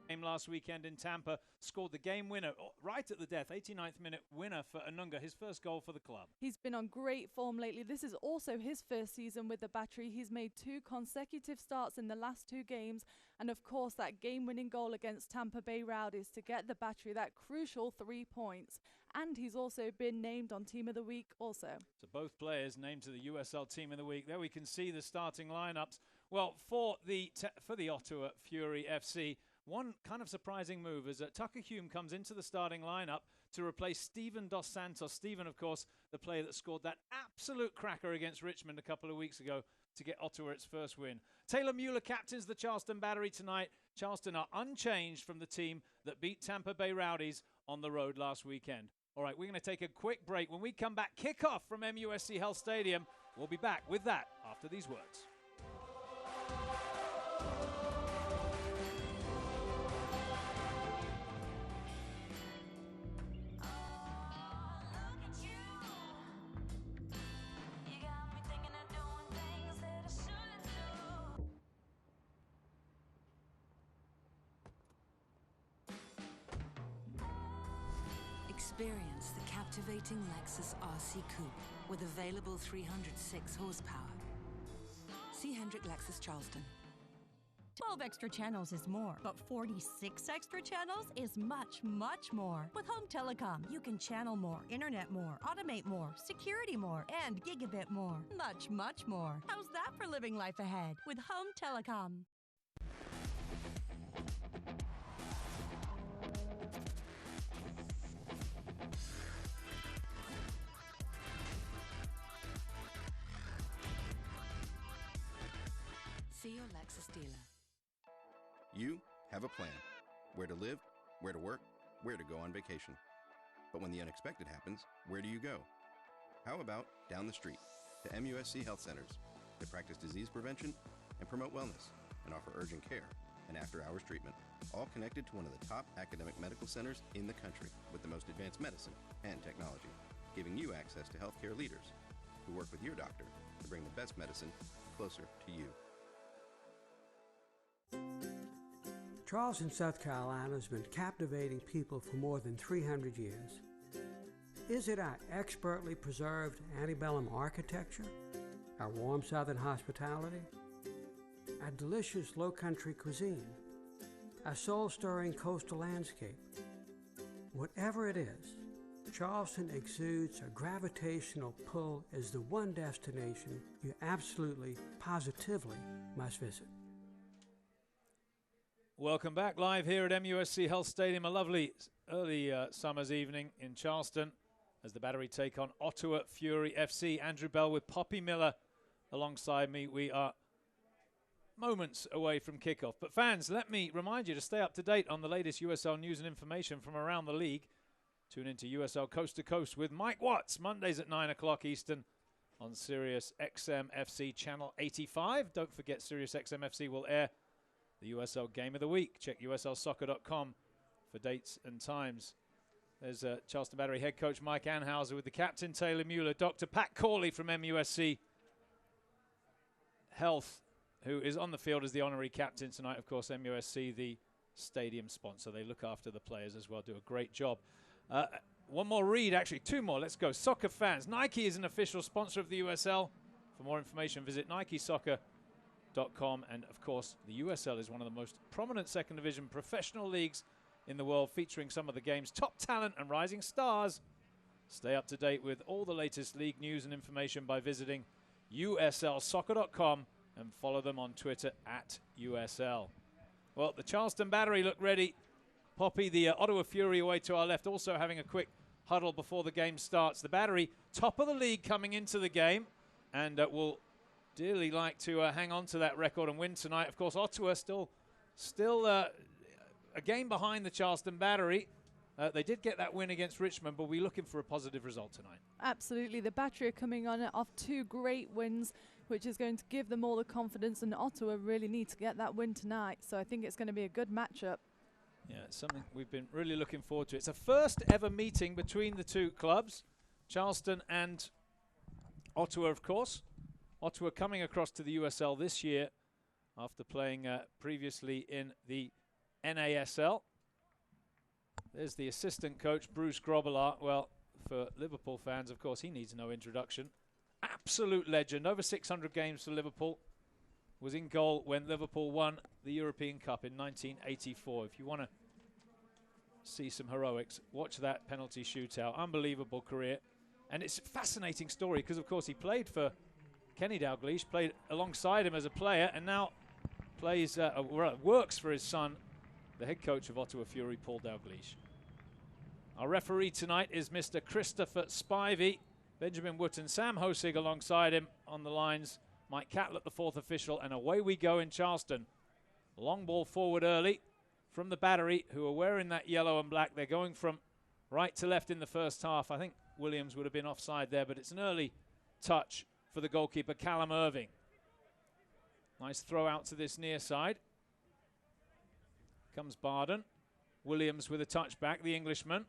Game last weekend in Tampa, scored the game winner right at the death, 89th minute winner for Anunga, his first goal for the club. He's been on great form lately. This is also his first season with the Battery. He's made 2 consecutive starts in the last 2 games, and of course that game-winning goal against Tampa Bay Rowdies to get the Battery that crucial 3 points. And he's also been named on Team of the Week also. So both players named to the USL Team of the Week. There we can see the starting lineups. Well, for the Ottawa Fury FC, one kind of surprising move is that Tucker Hume comes into the starting lineup to replace Steven Dos Santos. Steven, of course, the player that scored that absolute cracker against Richmond a couple of weeks ago to get Ottawa its first win. Taylor Mueller captains the Charleston Battery tonight. Charleston are unchanged from the team that beat Tampa Bay Rowdies on the road last weekend. All right, we're going to take a quick break. When we come back, kickoff from MUSC Health Stadium. We'll be back with that after these words. Experience the captivating Lexus RC Coupe with available 306 horsepower. See Hendrick Lexus Charleston. 12 extra channels is more, but 46 extra channels is much, much more. With Home Telecom, you can channel more, internet more, automate more, security more, and gigabit more. Much, much more. How's that for living life ahead with Home Telecom? See your Lexus dealer. You have a plan. Where to live, where to work, where to go on vacation. But when the unexpected happens, where do you go? How about down the street to MUSC Health Centers that practice disease prevention and promote wellness and offer urgent care and after-hours treatment, all connected to one of the top academic medical centers in the country with the most advanced medicine and technology, giving you access to healthcare leaders who work with your doctor to bring the best medicine closer to you. Charleston, South Carolina has been captivating people for more than 300 years. Is it our expertly preserved antebellum architecture, our warm southern hospitality, our delicious low-country cuisine, our soul-stirring coastal landscape? Whatever it is, Charleston exudes a gravitational pull as the one destination you absolutely, positively must visit. Welcome back live here at MUSC Health Stadium. A lovely early summer's evening in Charleston as the Battery take on Ottawa Fury FC. Andrew Bell with Poppy Miller alongside me. We are moments away from kickoff. But fans, let me remind you to stay up to date on the latest USL news and information from around the league. Tune into USL Coast to Coast with Mike Watts, Mondays at 9 o'clock Eastern on Sirius XM FC Channel 85. Don't forget Sirius XM FC will air the USL Game of the Week. Check uslsoccer.com for dates and times. There's Charleston Battery head coach Mike Anhauser with the captain Taylor Mueller, Dr. Pat Corley from MUSC Health, who is on the field as the honorary captain tonight. Of course, MUSC, the stadium sponsor. They look after the players as well, do a great job. One more read, actually, two more. Let's go. Soccer fans. Nike is an official sponsor of the USL. For more information, visit nikesoccer.com. And, of course, the USL is one of the most prominent second division professional leagues in the world, featuring some of the game's top talent and rising stars. Stay up to date with all the latest league news and information by visiting uslsoccer.com and follow them on Twitter at USL. Well, the Charleston Battery look ready. Poppy, the Ottawa Fury away to our left, also having a quick huddle before the game starts. The Battery, top of the league coming into the game, and will dearly like to hang on to that record and win tonight. Of course, Ottawa still a game behind the Charleston Battery. They did get that win against Richmond, but we're looking for a positive result tonight. Absolutely. The Battery are coming on off two great wins, which is going to give them all the confidence, and Ottawa really need to get that win tonight. So I think it's going to be a good matchup. Yeah, it's something we've been really looking forward to. It's a first ever meeting between the two clubs, Charleston and Ottawa, of course. Ottawa coming across to the USL this year after playing previously in the NASL. There's the assistant coach, Bruce Grobbelaar. Well, for Liverpool fans, of course, he needs no introduction. Absolute legend, over 600 games for Liverpool. Was in goal when Liverpool won the European Cup in 1984. If you want to see some heroics, watch that penalty shootout. Unbelievable career. And it's a fascinating story because, of course, he played for Kenny Dalglish, played alongside him as a player, and now plays works for his son, the head coach of Ottawa Fury, Paul Dalglish. Our referee tonight is Mr. Christopher Spivey. Benjamin Wood and Sam Hosig alongside him on the lines. Mike Catlett, the fourth official, and away we go in Charleston. Long ball forward early from the Battery, who are wearing that yellow and black. They're going from right to left in the first half. I think Williams would have been offside there, but it's an early touch for the goalkeeper, Callum Irving. Nice throw out to this near side. Comes Barden. Williams with a touchback, the Englishman.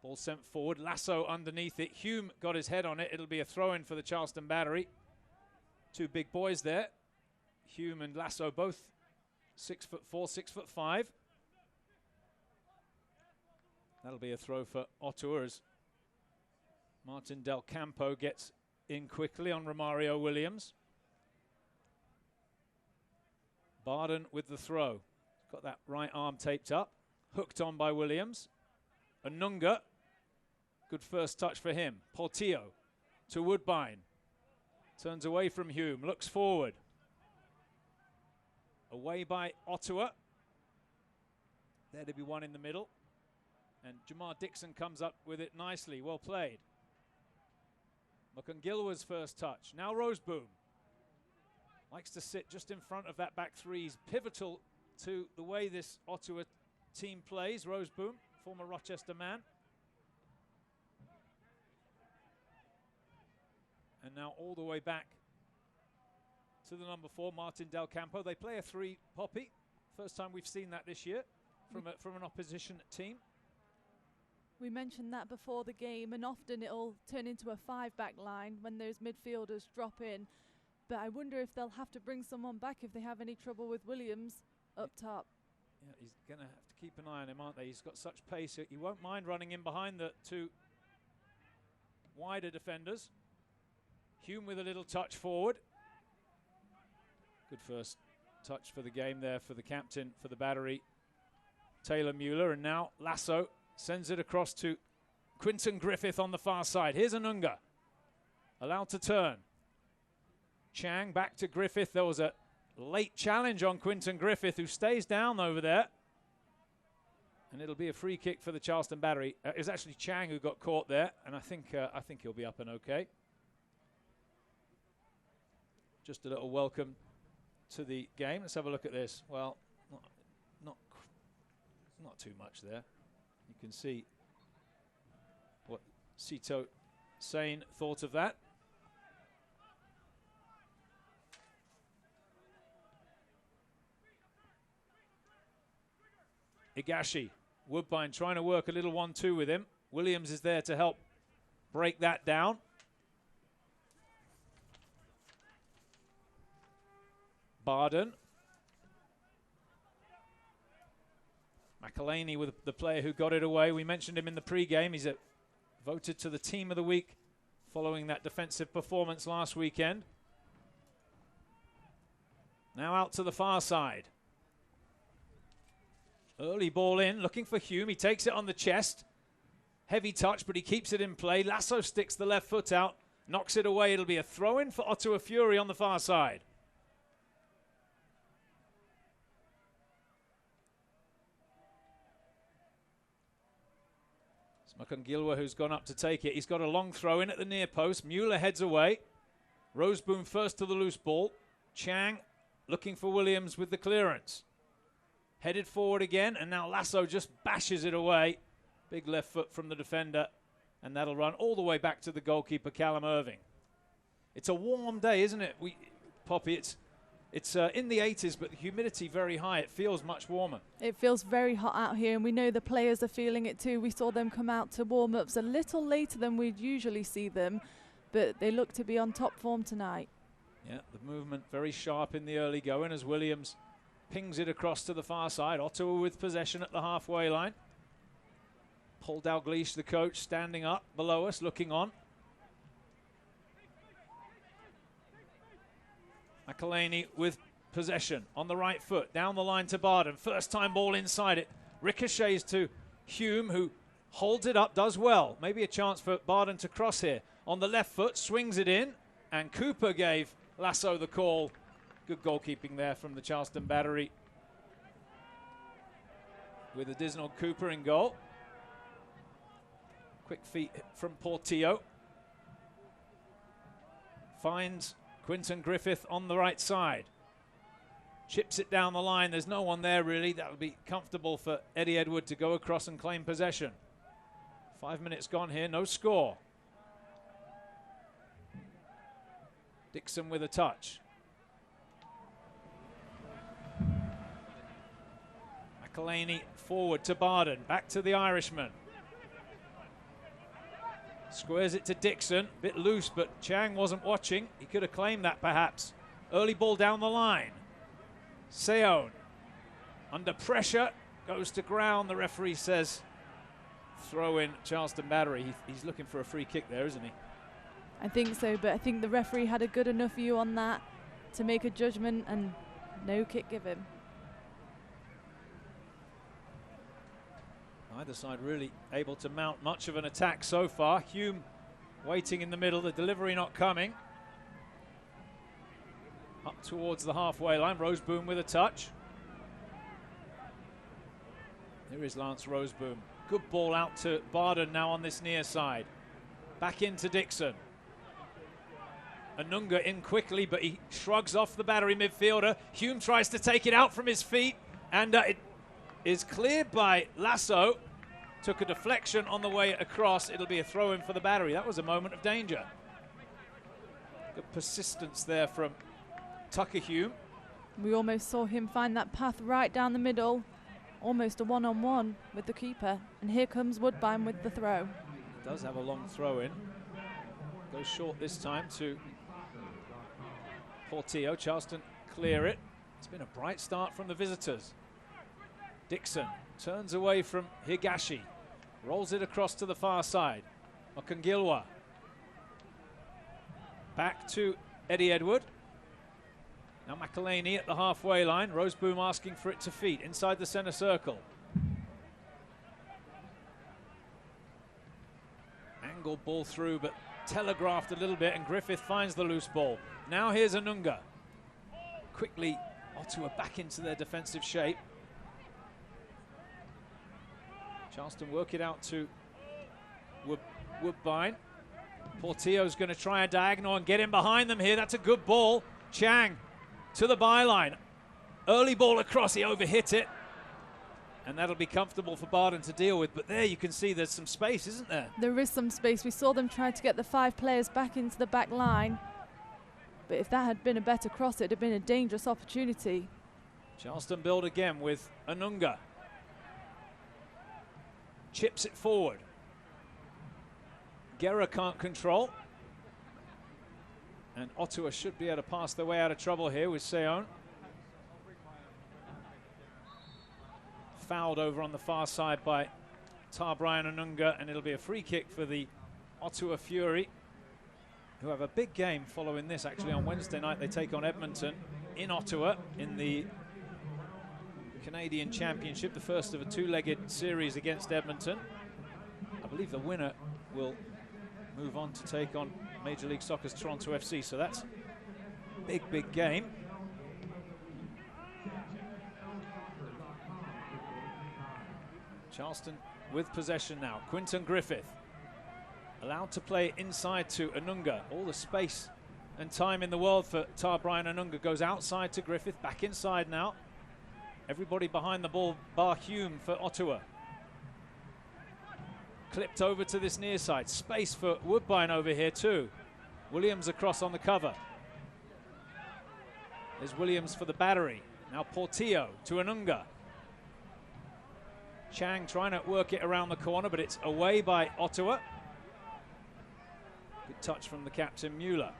Ball sent forward, Lasso underneath it. Hume got his head on it. It'll be a throw-in for the Charleston Battery. Two big boys there. Hume and Lasso both 6'4", 6'5". That'll be a throw for Ottawa as Martin Del Campo gets in quickly on Romario Williams. Barden with the throw. Got that right arm taped up. Hooked on by Williams. Anunga. Good first touch for him. Portillo to Woodbine. Turns away from Hume. Looks forward. Away by Ottawa. There to be one in the middle. And Jamar Dixon comes up with it nicely. Well played. Mukungilwa's first touch. Now Roseboom. Likes to sit just in front of that back three. He's pivotal to the way this Ottawa team plays. Roseboom, former Rochester man. And now all the way back to the number 4, Martin Del Campo. They play a 3, Poppy. First time we've seen that this year from an opposition team. We mentioned that before the game, and often it'll turn into a 5-back line when those midfielders drop in. But I wonder if they'll have to bring someone back if they have any trouble with Williams up top. Yeah, he's going to have to keep an eye on him, aren't they? He's got such pace. He won't mind running in behind the two wider defenders. Hume with a little touch forward. Good first touch for the game there for the captain for the Battery, Taylor Mueller. And now Lasso sends it across to Quinton Griffith on the far side. Here's Anunga. Allowed to turn. Chang back to Griffith. There was a late challenge on Quinton Griffith, who stays down over there. And it'll be a free kick for the Charleston Battery. It was actually Chang who got caught there, and I think he'll be up and okay. Just a little welcome to the game. Let's have a look at this. Well, not too much there. You can see what Sito Sane thought of that. Igashi, Woodbine trying to work a little 1-2 with him. Williams is there to help break that down. Barden. McElhaney with the player who got it away. We mentioned him in the pre-game. He's voted to the team of the week following that defensive performance last weekend. Now out to the far side. Early ball in, looking for Hume. He takes it on the chest. Heavy touch, but he keeps it in play. Lasso sticks the left foot out, knocks it away. It'll be a throw-in for Ottawa Fury on the far side. It's Makangilwa who's gone up to take it. He's got a long throw-in at the near post. Mueller heads away. Roseboom first to the loose ball. Chang looking for Williams with the clearance. Headed forward again, and now Lasso just bashes it away. Big left foot from the defender, and that'll run all the way back to the goalkeeper, Callum Irving. It's a warm day, isn't it, Poppy? It's in the 80s, but the humidity very high. It feels much warmer. It feels very hot out here, and we know the players are feeling it too. We saw them come out to warm-ups a little later than we'd usually see them, but they look to be on top form tonight. Yeah, the movement very sharp in the early going as Williams pings it across to the far side. Ottawa with possession at the halfway line. Paul Dalglish, the coach, standing up below us, looking on. McElhaney with possession on the right foot. Down the line to Barden. First time ball inside it. Ricochets to Hume, who holds it up, does well. Maybe a chance for Barden to cross here. On the left foot, swings it in. And Cooper gave Lasso the call. Good goalkeeping there from the Charleston Battery. With Additional Cooper in goal. Quick feet from Portillo. Finds Quinton Griffith on the right side. Chips it down the line. There's no one there really. That would be comfortable for Eddie Edward to go across and claim possession. 5 minutes gone here, no score. Dixon with a touch. McElhaney forward to Barden. Back to the Irishman. Squares it to Dixon. Bit loose, but Chang wasn't watching. He could have claimed that perhaps. Early ball down the line. Seon under pressure. Goes to ground. The referee says throw in Charleston Battery. He's looking for a free kick there, isn't he? I think so, but I think the referee had a good enough view on that to make a judgment, and no kick given. Neither side really able to mount much of an attack so far. Hume waiting in the middle, the delivery not coming. Up towards the halfway line, Roseboom with a touch. Here is Lance Roseboom. Good ball out to Barden now on this near side. Back into Dixon. Anunga in quickly, but he shrugs off the Battery midfielder. Hume tries to take it out from his feet, and it is cleared by Lasso. Took a deflection on the way across. It'll be a throw-in for the Battery. That was a moment of danger. Good persistence there from Tucker Hume. We almost saw him find that path right down the middle. Almost a one-on-one with the keeper. And here comes Woodbine with the throw. Does have a long throw-in. Goes short this time to Portillo. Charleston clear it. It's been a bright start from the visitors. Dixon turns away from Higashi. Rolls it across to the far side. Okungilwa. Back to Eddie Edward. Now McElhaney at the halfway line. Roseboom asking for it to feet inside the center circle. Angled ball through, but telegraphed a little bit, and Griffith finds the loose ball. Now here's Anunga. Quickly, Ottawa back into their defensive shape. Charleston work it out to Woodbine. Portillo's going to try a diagonal and get in behind them here. That's a good ball. Chang to the byline. Early ball across, he overhit it. And that'll be comfortable for Barden to deal with. But there you can see there's some space, isn't there? There is some space. We saw them try to get the 5 players back into the back line. But if that had been a better cross, it would have been a dangerous opportunity. Charleston build again with Anunga. Chips it forward. Guerra can't control. And Ottawa should be able to pass their way out of trouble here with Seon. fouled over on the far side by Brian Anunga, and it'll be a free kick for the Ottawa Fury, who have a big game following this. Actually, on Wednesday night they take on Edmonton in Ottawa in the Canadian Championship, the first of a two-legged series against Edmonton. I believe the winner will move on to take on Major League Soccer's Toronto FC, so that's a big game. Charleston with possession now. Quinton Griffith allowed to play inside to Anunga. All the space and time in the world for Brian Anunga. Goes outside to Griffith, back inside now. Everybody behind the ball bar Hume for Ottawa. Clipped over to this near side. Space for Woodbine over here too. Williams across on the cover. There's Williams for the Battery. Now Portillo to Anunga. Chang trying to work it around the corner, but it's away by Ottawa. Good touch from the captain, Mueller.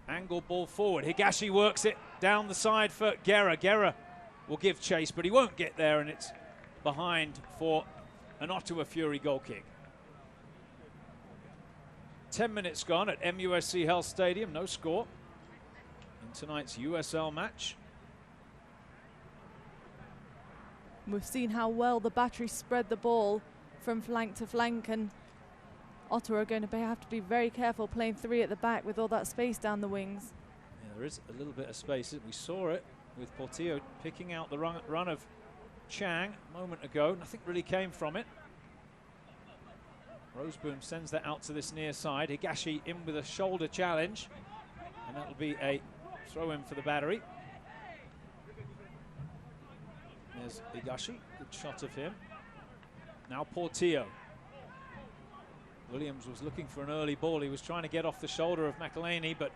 Angle ball forward. Higashi works it down the side for Guerra. Guerra will give chase, but he won't get there, and it's behind for an Ottawa Fury goal kick. 10 minutes gone at MUSC Health Stadium, no score in tonight's USL match. We've seen how well the Battery spread the ball from flank to flank, and Ottawa are going to have to be very careful playing three at the back with all that space down the wings. Yeah, there is a little bit of space. We saw it with Portillo picking out the run of Chang a moment ago. Nothing really came from it. Roseboom sends that out to this near side. Higashi in with a shoulder challenge, and that'll be a throw-in for the Battery. There's Higashi, good shot of him. Now Portillo. Williams was looking for an early ball. He was trying to get off the shoulder of McElhaney, but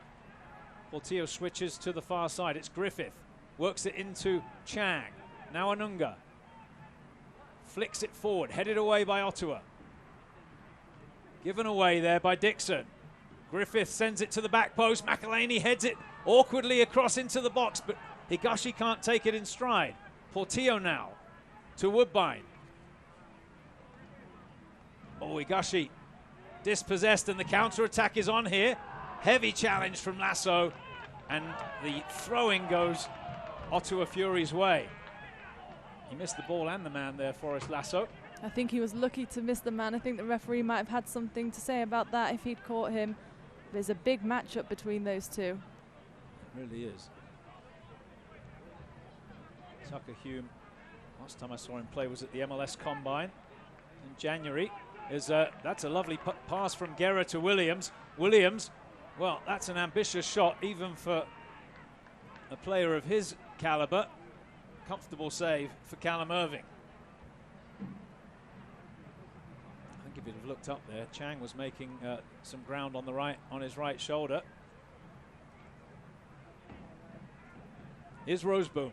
Portillo switches to the far side. It's Griffith. Works it into Chang. Now Anunga. Flicks it forward. Headed away by Ottawa. Given away there by Dixon. Griffith sends it to the back post. McElhaney heads it awkwardly across into the box, but Higashi can't take it in stride. Portillo now to Woodbine. Oh, Higashi dispossessed, and the counter-attack is on here. Heavy challenge from Lasso, and the throw-in goes Ottawa Fury's way. He missed the ball and the man there, Forrest Lasso. I think he was lucky to miss the man. I think the referee might have had something to say about that if he'd caught him. There's a big matchup between those two. It really is. Tucker Hume, last time I saw him play was at the MLS Combine in January. That's a lovely pass from Guerra to Williams. Williams, well, that's an ambitious shot even for a player of his caliber. Comfortable save for Callum Irving. I think if he'd have looked up there, Chang was making some ground on the right, on his right shoulder. Here's Roseboom.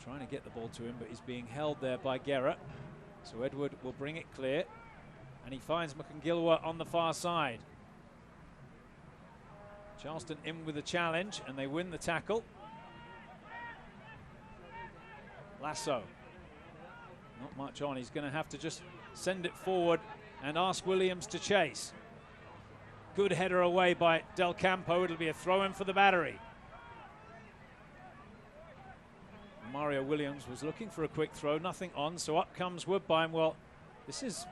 Trying to get the ball to him, but he's being held there by Guerra. So Edward will bring it clear, and he finds McIngilwa on the far side. Charleston in with a challenge, and they win the tackle. Lasso, not much on. He's going to have to just send it forward and ask Williams to chase. Good header away by Del Campo. It'll be a throw-in for the Battery. Mario Williams was looking for a quick throw, nothing on, so up comes Woodbine. Well, this is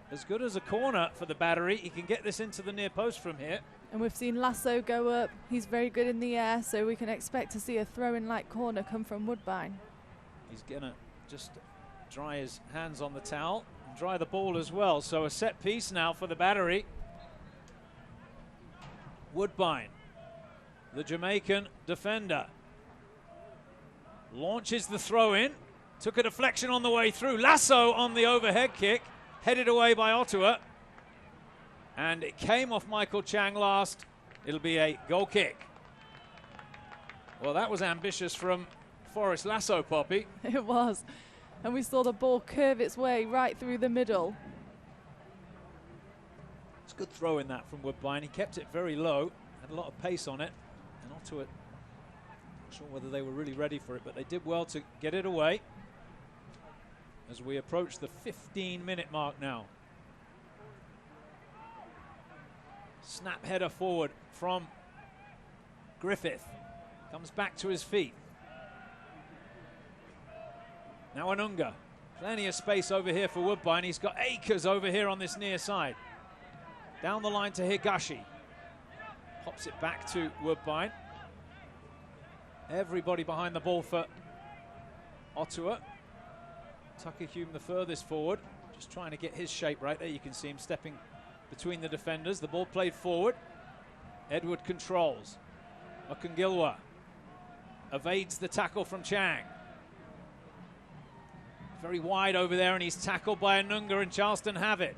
as good as a corner for the Battery. He can get this into the near post from here. And we've seen Lasso go up. He's very good in the air, so we can expect to see a throw-in like corner come from Woodbine. He's going to just dry his hands on the towel and dry the ball as well. So a set piece now for the Battery. Woodbine, the Jamaican defender, launches the throw in, took a deflection on the way through. Lasso on the overhead kick, headed away by Ottawa, and it came off Michael Chang last. It'll be a goal kick. Well, that was ambitious from Forrest Lasso, Poppy. It was, and we saw the ball curve its way right through the middle. It's a good throw in that from Woodbine. He kept it very low, had a lot of pace on it, and Ottawa Not sure whether they were really ready for it, but they did well to get it away as we approach the 15-minute mark now. Snap header forward from Griffith. Comes back to his feet. Now Anunga. Plenty of space over here for Woodbine. He's got acres over here on this near side. Down the line to Higashi. Pops it back to Woodbine. Everybody behind the ball for Ottawa. Tucker Hume the furthest forward. Just trying to get his shape right there. You can see him stepping between the defenders. The ball played forward. Edward controls. Okungilwa evades the tackle from Chang. Very wide over there, and he's tackled by Anunga, and Charleston have it.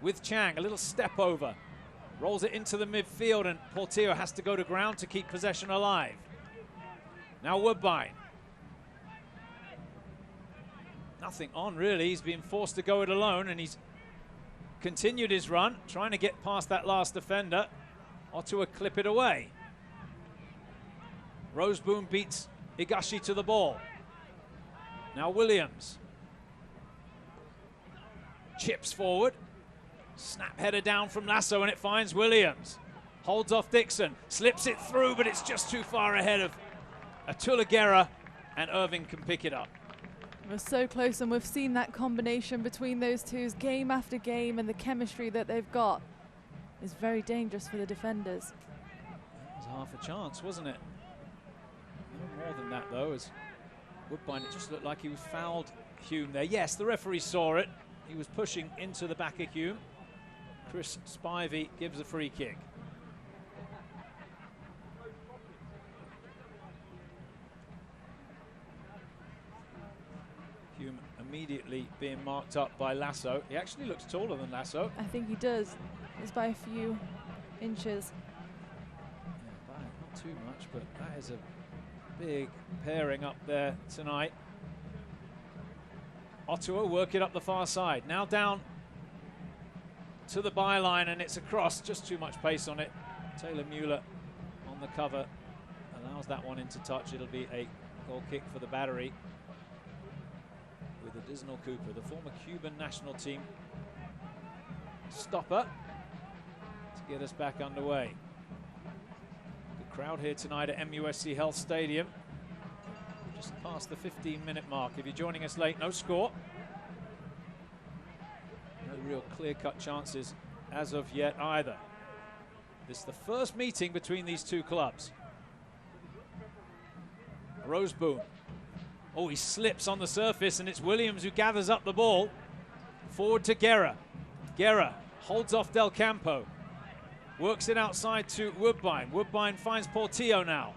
With Chang, a little step over. Rolls it into the midfield, and Portillo has to go to ground to keep possession alive. Now Woodbine. Nothing on, really. He's been forced to go it alone, and he's continued his run, trying to get past that last defender. Ottawa clip it away. Roseboom beats Higashi to the ball. Now Williams. Chips forward. Snap header down from Lasso, and it finds Williams. Holds off Dixon. Slips it through, but it's just too far ahead of Atula Guerra, and Irving can pick it up. We're so close, and we've seen that combination between those two game after game, and the chemistry that they've got is very dangerous for the defenders. That was half a chance, wasn't it? No more than that, though, as Woodbine, it just looked like he was fouled Hume there. Yes, the referee saw it. He was pushing into the back of Hume. Chris Spivey gives a free kick. Hume immediately being marked up by Lasso. He actually looks taller than Lasso. I think he does. It's by a few inches. Yeah, not too much, but that is a big pairing up there tonight. Ottawa work it up the far side. Now down to the byline, and it's across. Just too much pace on it. Taylor Mueller on the cover allows that one into touch. It'll be a goal kick for the Battery with Additional Cooper, the former Cuban national team stopper, to get us back underway. Good crowd here tonight at MUSC Health Stadium. Just past the 15-minute mark. If you're joining us late, no score. No real clear-cut chances as of yet either. This is the first meeting between these two clubs. Roseboom. Oh, he slips on the surface, and it's Williams who gathers up the ball. Forward to Guerra. Guerra holds off Del Campo. Works it outside to Woodbine. Woodbine finds Portillo now.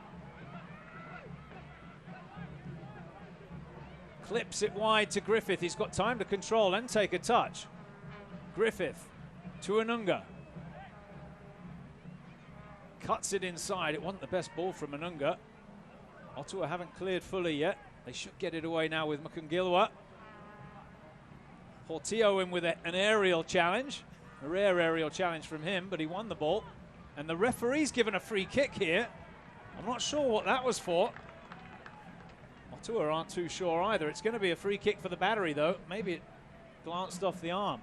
Clips it wide to Griffith. He's got time to control and take a touch. Griffith to Anunga. Cuts it inside. It wasn't the best ball from Anunga. Ottawa haven't cleared fully yet. They should get it away now with Mukungilwa. Portillo in with an aerial challenge. A rare aerial challenge from him, but he won the ball. And the referee's given a free kick here. I'm not sure what that was for. Ottawa aren't too sure either. It's going to be a free kick for the Battery, though. Maybe it glanced off the arm.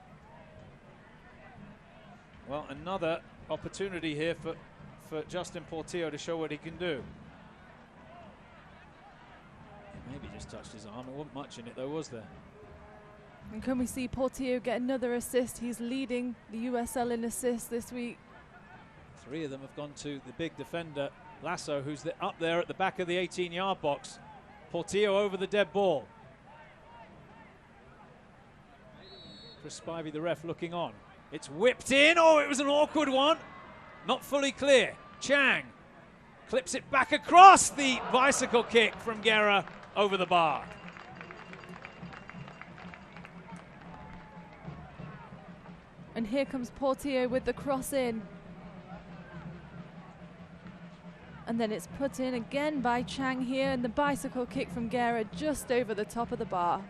Well, another opportunity here for Justin Portillo to show what he can do. Maybe just touched his arm. There wasn't much in it, though, was there? And can we see Portillo get another assist? He's leading the USL in assists this week. 3 of them have gone to the big defender, Lasso, who's up there at the back of the 18-yard box. Portillo over the dead ball. Chris Spivey, the ref, looking on. It's whipped in. Oh, it was an awkward one. Not fully clear. Chang clips it back across. The bicycle kick from Guerra over the bar. And here comes Portillo with the cross in. And then it's put in again by Chang here, and the bicycle kick from Guerra just over the top of the bar.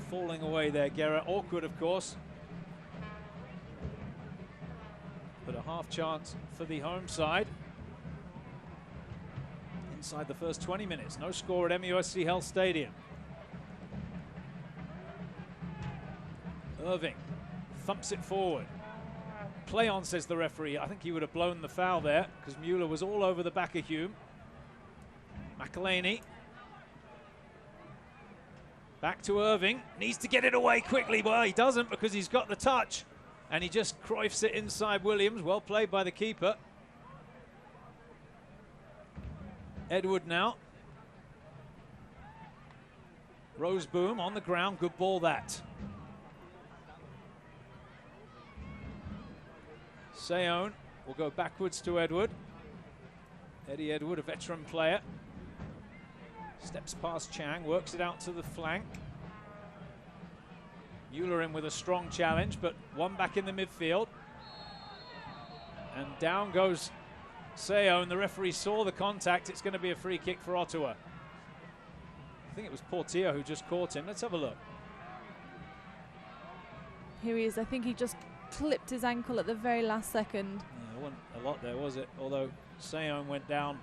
Falling away there, Guerra. Awkward, of course. But a half chance for the home side. inside the first 20 minutes. No score at MUSC Health Stadium. Irving thumps it forward. Play on, says the referee. I think he would have blown the foul there because Mueller was all over the back of Hume. McElhaney. Back to Irving. Needs to get it away quickly. Well, he doesn't because he's got the touch. And he just Cruyffs it inside Williams. Well played by the keeper. Edward now. Roseboom on the ground. Good ball that. Seoane will go backwards to Edward. Eddie Edward, a veteran player. Steps past Chang, works it out to the flank. Mueller in with a strong challenge, but one back in the midfield. And down goes Seoane. The referee saw the contact. It's going to be a free kick for Ottawa. I think it was Portillo who just caught him. Let's have a look. Here he is. I think he just clipped his ankle at the very last second. Yeah, there wasn't a lot there, was it? Although Seoane went down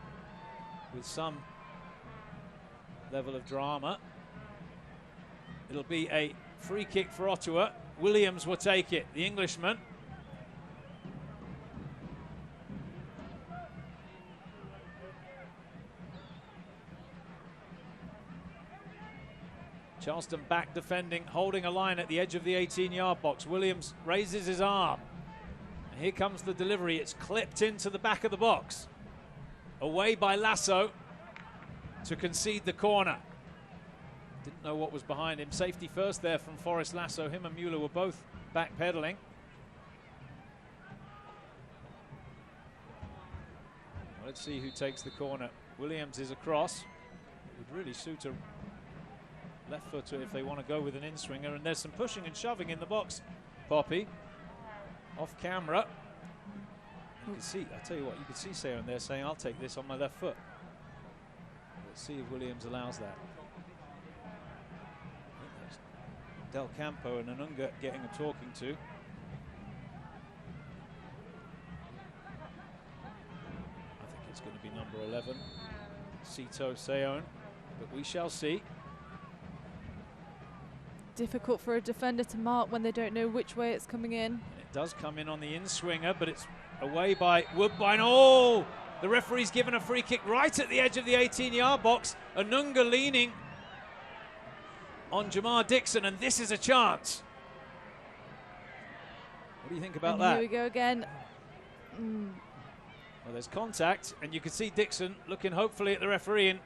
with some level of drama. It'll be a free kick for Ottawa. Williams will take it, the Englishman. Charleston back defending, holding a line at the edge of the 18-yard box. Williams raises his arm. And here comes the delivery. It's clipped into the back of the box. Away by Lasso to concede the corner. Didn't know what was behind him. Safety first there from Forrest Lasso. Him and Mueller were both backpedaling. Well, let's see who takes the corner. Williams is across. It would really suit a left footer if they want to go with an in-swinger, and there's some pushing and shoving in the box. Poppy off camera. You can see, I tell you what, you can see Seoane there saying, I'll take this on my left foot. Let's see if Williams allows that. Del Campo and Anunga getting a talking to. I think it's going to be number 11, Sito Seoane, but we shall see. Difficult for a defender to mark when they don't know which way it's coming in. And it does come in on the in-swinger, but it's away by Woodbine. Oh! The referee's given a free kick right at the edge of the 18-yard box. Anunga leaning on Jamar Dixon, and this is a chance. What do you think about that? Here we go again. Well, there's contact, and you can see Dixon looking hopefully at the referee and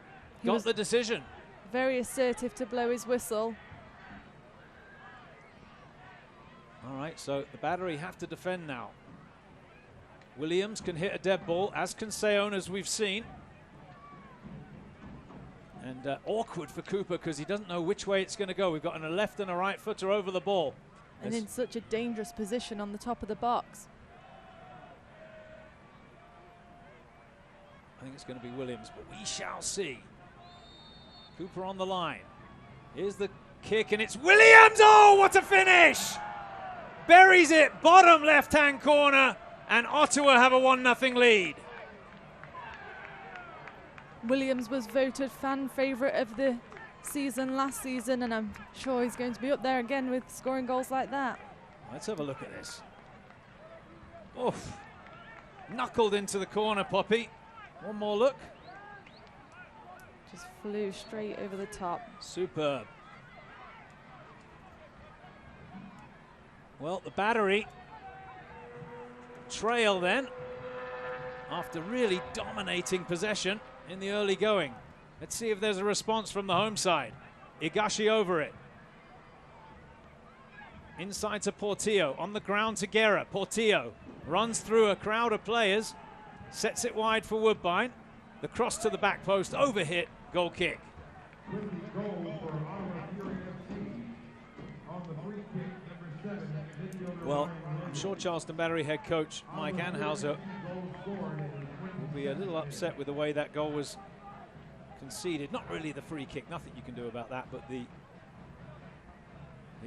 got the decision. Very assertive to blow his whistle. All right, so the Battery have to defend now. Williams can hit a dead ball, as can Seoane, as we've seen. And awkward for Cooper because he doesn't know which way it's going to go. We've got a left and a right footer over the ball. And in such a dangerous position on the top of the box. I think it's going to be Williams, but we shall see. Cooper on the line. Here's the kick, and it's Williams! Oh, what a finish! Buries it, bottom left-hand corner, and Ottawa have a 1-0 lead. Williams was voted fan favourite of the season last season, and I'm sure he's going to be up there again with scoring goals like that. Let's have a look at this. Oof. Knuckled into the corner, Poppy. One more look. Just flew straight over the top. Superb. Well, the Battery trail then after really dominating possession in the early going. Let's see if there's a response from the home side. Igashi over it. Inside to Portillo, on the ground to Guerra. Portillo runs through a crowd of players, sets it wide for Woodbine. The cross to the back post, overhit, goal kick. Well, I'm sure Charleston Battery head coach Mike Anhauser will be a little upset with the way that goal was conceded. Not really the free kick, nothing you can do about that, but the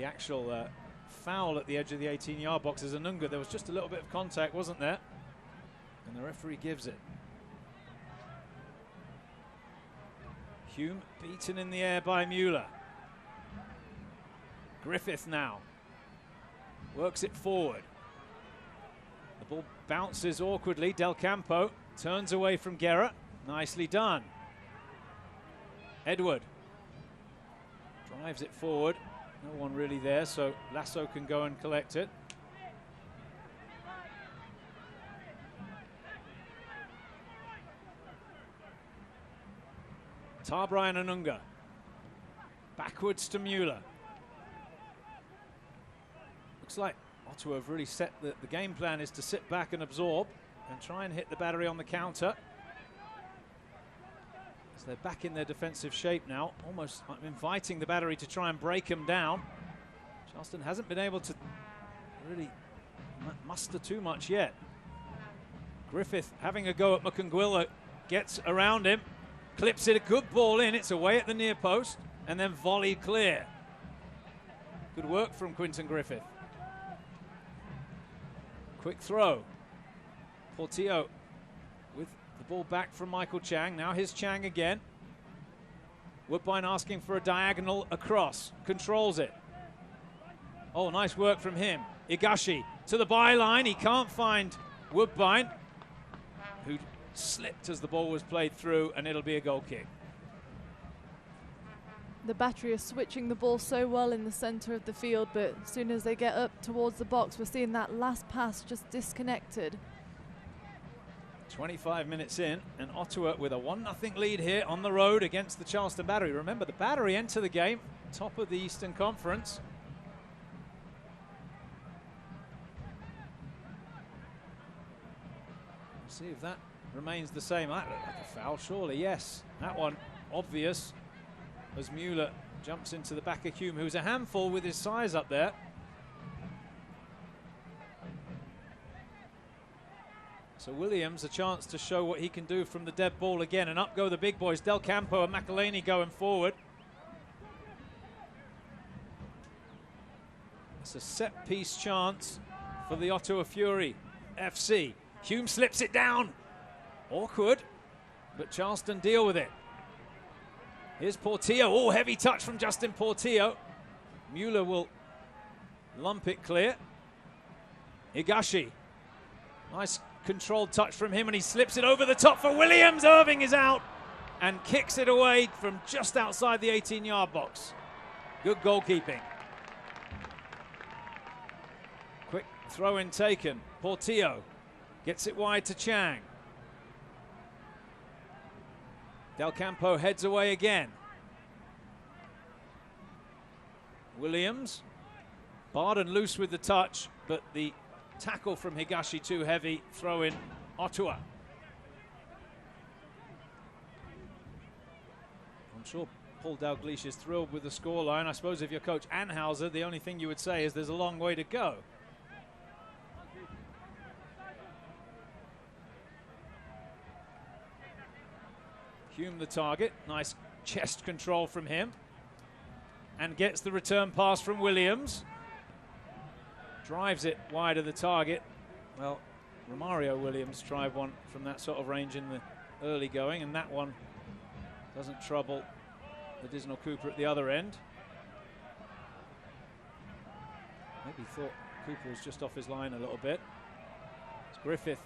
actual foul at the edge of the 18-yard box is Anunga. There was just a little bit of contact, wasn't there? And the referee gives it. Hume beaten in the air by Mueller. Griffith now works it forward. The ball bounces awkwardly. Del Campo turns away from Guerra. Nicely done. Edward drives it forward. No one really there, so Lasso can go and collect it. Tarbrian Anunga. Backwards to Mueller. Looks like Ottawa have really set the game plan is to sit back and absorb and try and hit the Battery on the counter. So they're back in their defensive shape now, almost inviting the Battery to try and break them down. Charleston hasn't been able to really muster too much yet. Griffith having a go at Mukanguilla, gets around him, clips it, a good ball in, it's away at the near post, and then volleyed clear. Good work from Quinton Griffith. Quick throw. Portillo with the ball back from Michael Chang. Now here's Chang again. Woodbine asking for a diagonal across. Controls it. Oh, nice work from him. Igashi to the byline. He can't find Woodbine, who slipped as the ball was played through, and it'll be a goal kick. The Battery are switching the ball so well in the centre of the field, but as soon as they get up towards the box, we're seeing that last pass just disconnected. 25 minutes in, and Ottawa with a 1-0 lead here on the road against the Charleston Battery. Remember, the Battery enter the game top of the Eastern Conference. See if that remains the same. That looked like a foul, surely. Yes, that one obvious as Mueller jumps into the back of Hume, who's a handful with his size up there. So Williams a chance to show what he can do from the dead ball again, and up go the big boys. Del Campo and McElhaney going forward. It's a set piece chance for the Ottawa Fury FC. Hume slips it down. Awkward, but Charleston deal with it. Here's Portillo. Oh, heavy touch from Justin Portillo. Mueller will lump it clear. Higashi. Nice controlled touch from him, and he slips it over the top for Williams. Irving is out and kicks it away from just outside the 18-yard box. Good goalkeeping. Quick throw-in taken. Portillo gets it wide to Chang. Del Campo heads away again. Williams, barred and loose with the touch, but the tackle from Higashi too heavy. Throw in Ottawa. I'm sure Paul Dalglish is thrilled with the scoreline. I suppose if you're Coach Anhauser, the only thing you would say is there's a long way to go. Hume the target, nice chest control from him, and gets the return pass from Williams. Drives it wide of the target. Well, Romario Williams tried one from that sort of range in the early going, and that one doesn't trouble the Disnell Cooper at the other end. Maybe thought Cooper was just off his line a little bit. As Griffith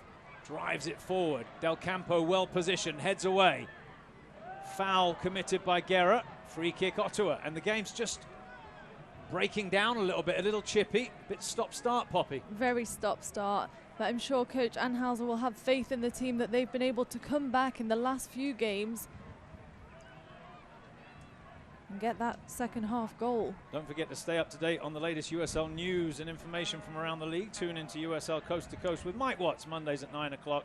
drives it forward. Del Campo well positioned, heads away. Foul committed by Guerra. Free kick Ottawa, and the game's just breaking down a little bit, a little chippy, a bit stop-start, Poppy. Very stop-start, but I'm sure Coach Anhauser will have faith in the team that they've been able to come back in the last few games and get that second half goal. Don't forget to stay up to date on the latest USL news and information from around the league. Tune into USL Coast to Coast with Mike Watts, Mondays at 9 o'clock.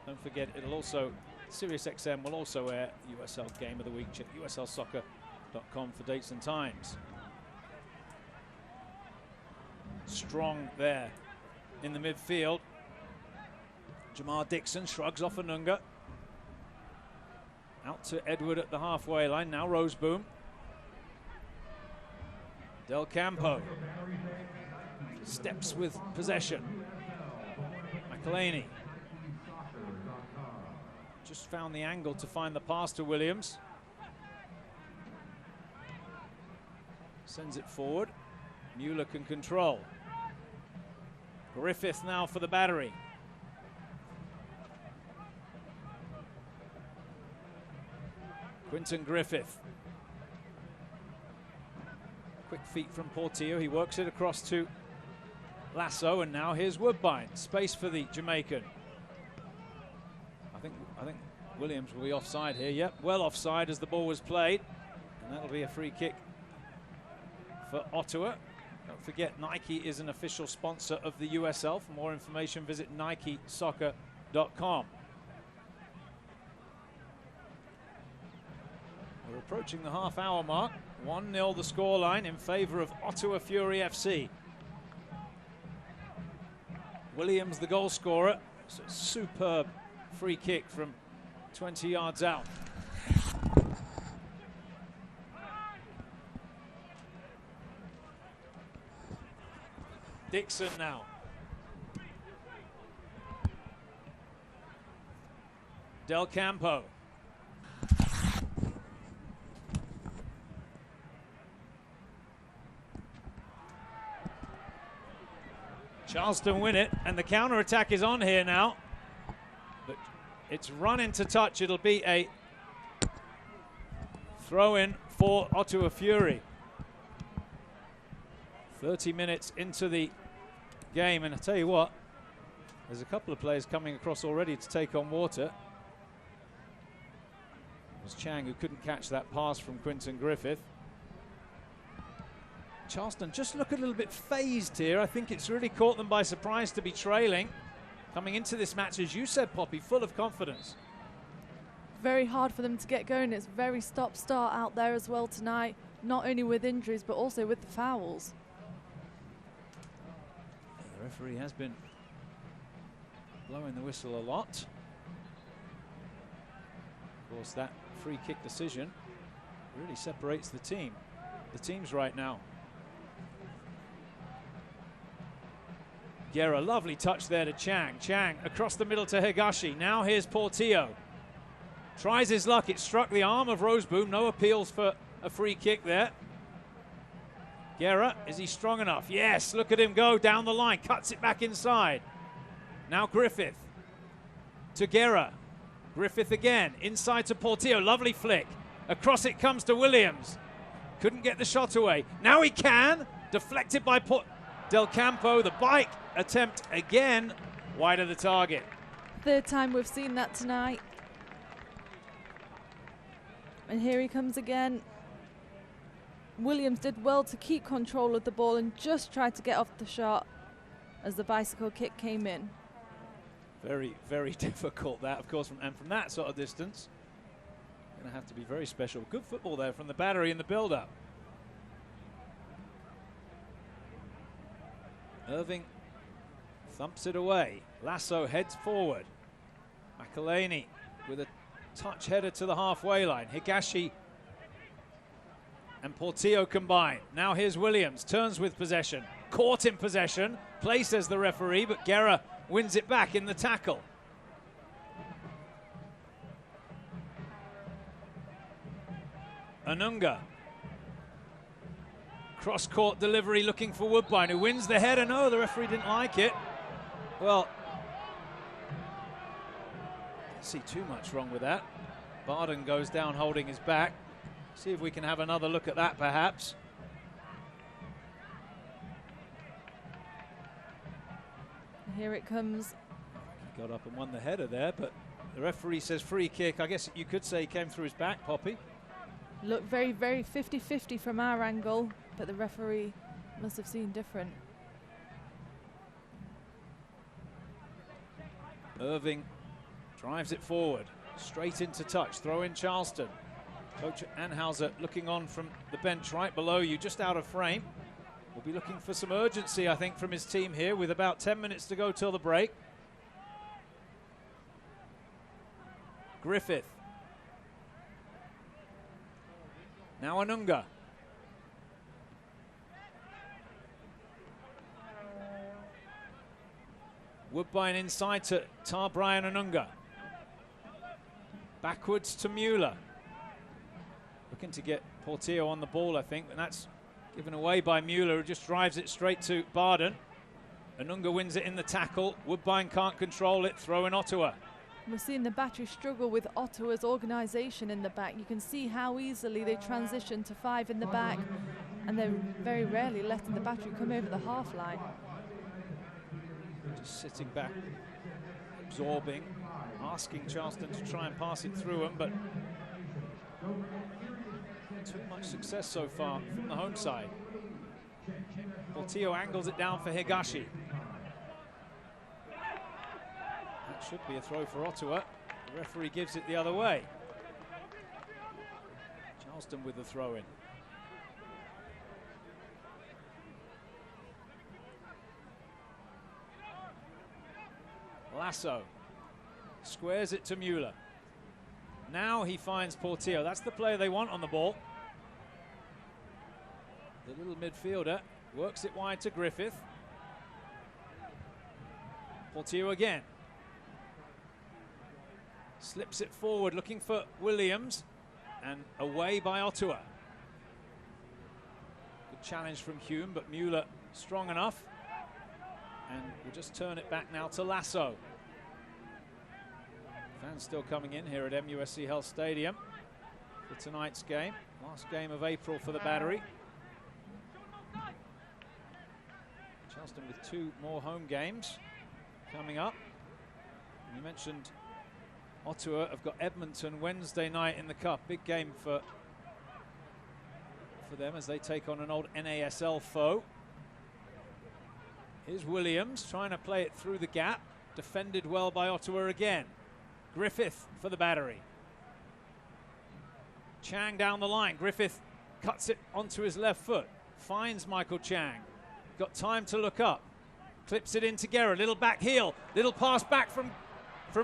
Don't forget, it'll also, SiriusXM will also air USL Game of the Week. Check USLsoccer.com for dates and times. Strong there in the midfield. Jamar Dixon shrugs off Anunga. Out to Edward at the halfway line. Now Roseboom. Del Campo steps with possession. McElhaney just found the angle to find the pass to Williams. Sends it forward. Mueller can control. Griffith now for the battery. Quinton Griffith. Quick feet from Portillo. He works it across to Lasso, and now here's Woodbine. Space for the Jamaican. I think Williams will be offside here. Yep, well offside as the ball was played. And that'll be a free kick for Ottawa. Don't forget, Nike is an official sponsor of the USL. For more information, visit nikesoccer.com. We're approaching the half-hour mark. 1-0 the scoreline in favor of Ottawa Fury FC. Williams, the goal scorer. So superb free kick from 20 yards out. Dixon now. Del Campo. Charleston win it, and the counter-attack is on here now. But it's run into touch. It'll be a throw-in for Ottawa Fury. 30 minutes into the game, and I tell you what, there's a couple of players coming across already to take on water. It was Chang who couldn't catch that pass from Quinton Griffith. Charleston just look a little bit phased here. I think it's really caught them by surprise to be trailing. Coming into this match, as you said, Poppy, full of confidence. Very hard for them to get going. It's very stop-start out there as well tonight, not only with injuries but also with the fouls. The referee has been blowing the whistle a lot. Of course, that free kick decision really separates the teams right now. Guerra, lovely touch there to Chang. Chang across the middle to Higashi. Now here's Portillo. Tries his luck. It struck the arm of Roseboom. No appeals for a free kick there. Guerra, is he strong enough? Yes, look at him go down the line. Cuts it back inside. Now Griffith to Guerra. Griffith again. Inside to Portillo. Lovely flick. Across it comes to Williams. Couldn't get the shot away. Now he can. Deflected by Del Campo. The bike attempt again. Wide of the target. Third time we've seen that tonight. And here he comes again. Williams did well to keep control of the ball and just tried to get off the shot as the bicycle kick came in. Very, very difficult that, of course, from that sort of distance. Going to have to be very special. Good football there from the battery in the build-up. Irving thumps it away. Lasso heads forward. McElhaney with a touch header to the halfway line. Higashi and Portillo combine. Now here's Williams. Turns with possession. Caught in possession. Play, says the referee, but Guerra wins it back in the tackle. Anunga. Cross-court delivery looking for Woodbine, who wins the header. No, the referee didn't like it. Well, didn't see too much wrong with that. Barden goes down holding his back. See if we can have another look at that, perhaps. Here it comes. He got up and won the header there, but the referee says free kick. I guess you could say he came through his back, Poppy. Looked very, very 50-50 from our angle, but the referee must have seen different. Irving drives it forward, straight into touch, throw in Charleston. Coach Anhauser looking on from the bench right below you, just out of frame. Will be looking for some urgency, I think, from his team here with about 10 minutes to go till the break. Griffith. Now Anunga. Woodbine inside to Brian Anunga. Backwards to Mueller. Looking to get Portillo on the ball, I think, and that's Given away by Mueller, who just drives it straight to Barden. Anunga wins it in the tackle. Woodbine can't control it. Throw in Ottawa. We're seeing the Battery struggle with Ottawa's organisation in the back. You can see how easily they transition to 5 in the back, and they're very rarely letting the Battery come over the half line. Just sitting back, absorbing, asking Charleston to try and pass it through them, but not too much success so far from the home side. Portillo angles it down for Higashi. That should be a throw for Ottawa. The referee gives it the other way. Charleston with the throw in. Lasso squares it to Mueller. Now he finds Portillo. That's the player they want on the ball. The little midfielder works it wide to Griffith. Portillo again. Slips it forward, looking for Williams, and away by Ottawa. Good challenge from Hume, but Mueller strong enough. And we'll just turn it back now to Lasso. Fans still coming in here at MUSC Health Stadium for tonight's game. Last game of April for the Battery. Charleston with 2 more home games coming up. You mentioned Ottawa have got Edmonton Wednesday night in the Cup. Big game for them as they take on an old NASL foe. Here's Williams trying to play it through the gap. Defended well by Ottawa again. Griffith for the Battery. Chang down the line. Griffith cuts it onto his left foot. Finds Michael Chang. Got time to look up. Clips it into Guerra. Little back heel. Little pass back from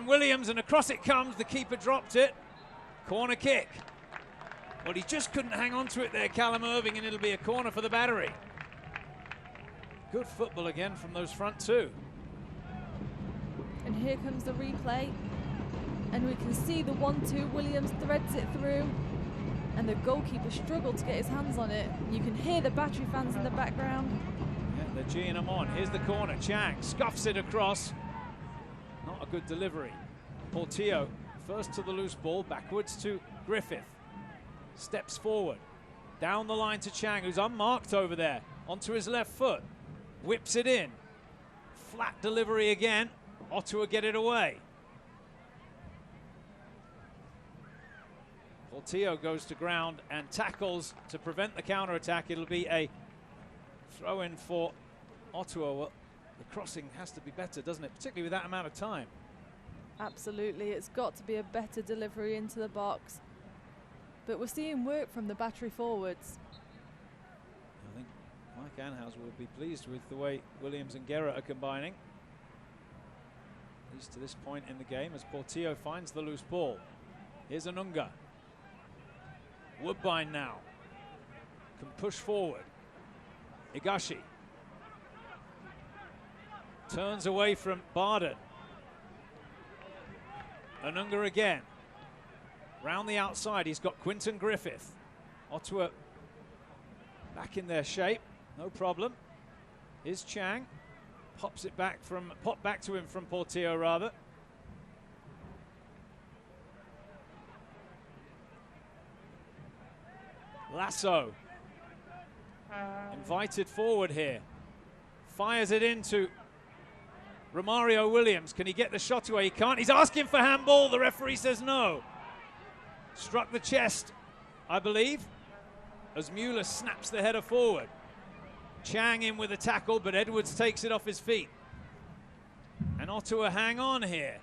Williams, and across it comes. The keeper dropped it. Corner kick. Well, he just couldn't hang on to it there, Callum Irving, and it'll be a corner for the Battery. Good football again from those front 2. And here comes the replay. And we can see the 1-2. Williams threads it through. And the goalkeeper struggled to get his hands on it. You can hear the Battery fans in the background. Yeah, they're geeing him on. Here's the corner. Chang scuffs it across. Not a good delivery. Portillo first to the loose ball. Backwards to Griffith. Steps forward. Down the line to Chang, who's unmarked over there. Onto his left foot. Whips it in. Flat delivery again. Ottawa get it away. Portillo goes to ground and tackles to prevent the counter-attack. It'll be a throw-in for Ottawa. Well, the crossing has to be better, doesn't it? Particularly with that amount of time. Absolutely. It's got to be a better delivery into the box. But we're seeing work from the Battery forwards. I think Mike Anhauser will be pleased with the way Williams and Guerra are combining. At least to this point in the game, as Portillo finds the loose ball. Here's Anunga. Woodbine now can push forward. Higashi turns away from Barden. Anunga again. Round the outside, he's got Quinton Griffith. Ottawa back in their shape, no problem. Here's Chang. Popped back to him from Portillo rather. Lasso invited forward here. Fires it into Romario Williams. Can he get the shot away? He can't. He's asking for handball. The referee says no. Struck the chest, I believe, as Mueller snaps the header forward. Chang in with a tackle, but Edwards takes it off his feet. And Ottawa hang on here.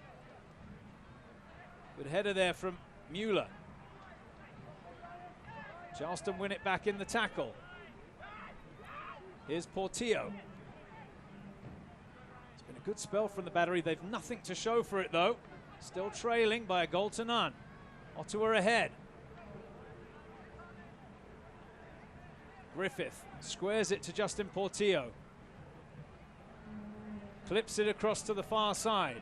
Good header there from Mueller. Charleston win it back in the tackle. Here's Portillo. It's been a good spell from the Battery. They've nothing to show for it, though. Still trailing by a goal to none. Ottawa ahead. Griffith squares it to Justin Portillo. Clips it across to the far side.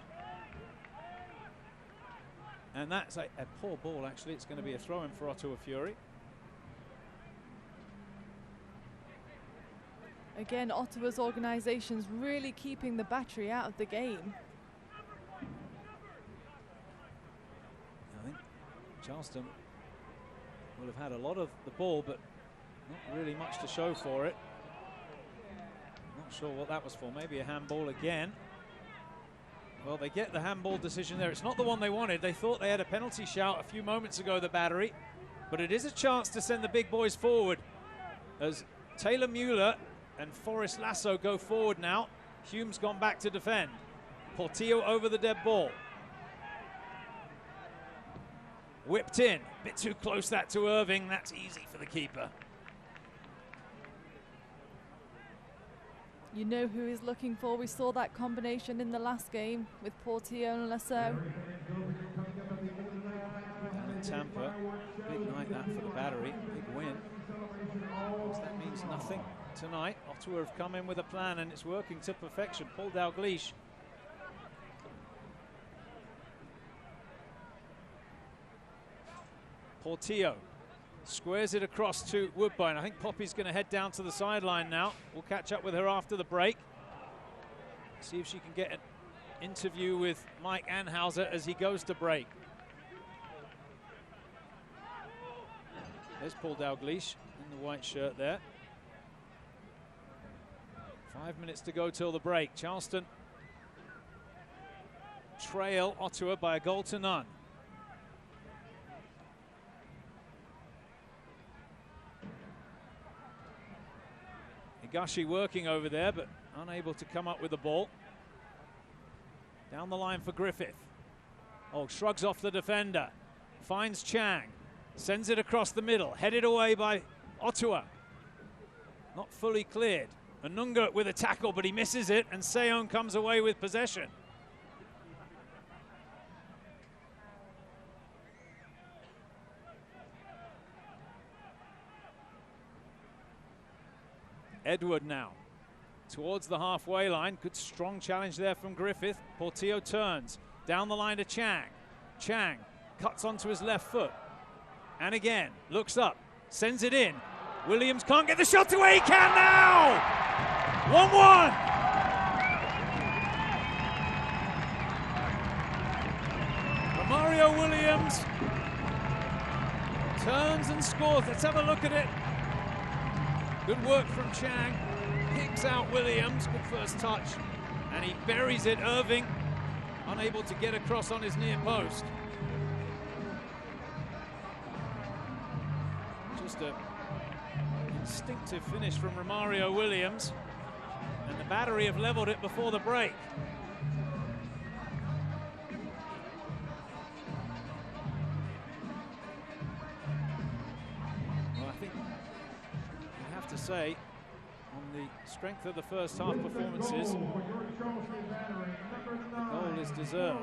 And that's a poor ball, actually. It's going to be a throw-in for Ottawa Fury. Again, Ottawa's organisation's really keeping the Battery out of the game. I think Charleston will have had a lot of the ball, but not really much to show for it. Not sure what that was for. Maybe a handball again. Well, they get the handball decision there. It's not the one they wanted. They thought they had a penalty shout a few moments ago, the Battery. But it is a chance to send the big boys forward as Taylor Mueller and Forrest Lasso go forward now. Hume's gone back to defend. Portillo over the dead ball. Whipped in. Bit too close that to Irving. That's easy for the keeper. You know who he's looking for. We saw that combination in the last game with Portillo and Lasso. Down in Tampa, big night that for the Battery, big win. Of course, that means nothing tonight. Ottawa have come in with a plan and it's working to perfection. Paul Dalglish. Portillo squares it across to Woodbine. I think Poppy's going to head down to the sideline now. We'll catch up with her after the break. See if she can get an interview with Mike Anhauser as he goes to break. There's Paul Dalglish in the white shirt there. 5 minutes to go till the break. Charleston trail Ottawa by a goal to none. Higashi working over there, but unable to come up with the ball. Down the line for Griffith. Oh, shrugs off the defender. Finds Chang. Sends it across the middle. Headed away by Ottawa. Not fully cleared. Anunga with a tackle, but he misses it, and Seon comes away with possession. Edward now towards the halfway line. Good strong challenge there from Griffith. Portillo turns down the line to Chang. Chang cuts onto his left foot. And again, looks up, sends it in. Williams can't get the shot away. He can now! 1-1. Mario Williams turns and scores. Let's have a look at it. Good work from Chang. Kicks out Williams. Good first touch. And he buries it. Irving unable to get across on his near post. Just an instinctive finish from Romario Williams. And the Battery have leveled it before the break. Well, I think you have to say, on the strength of the first half performances, the goal is deserved.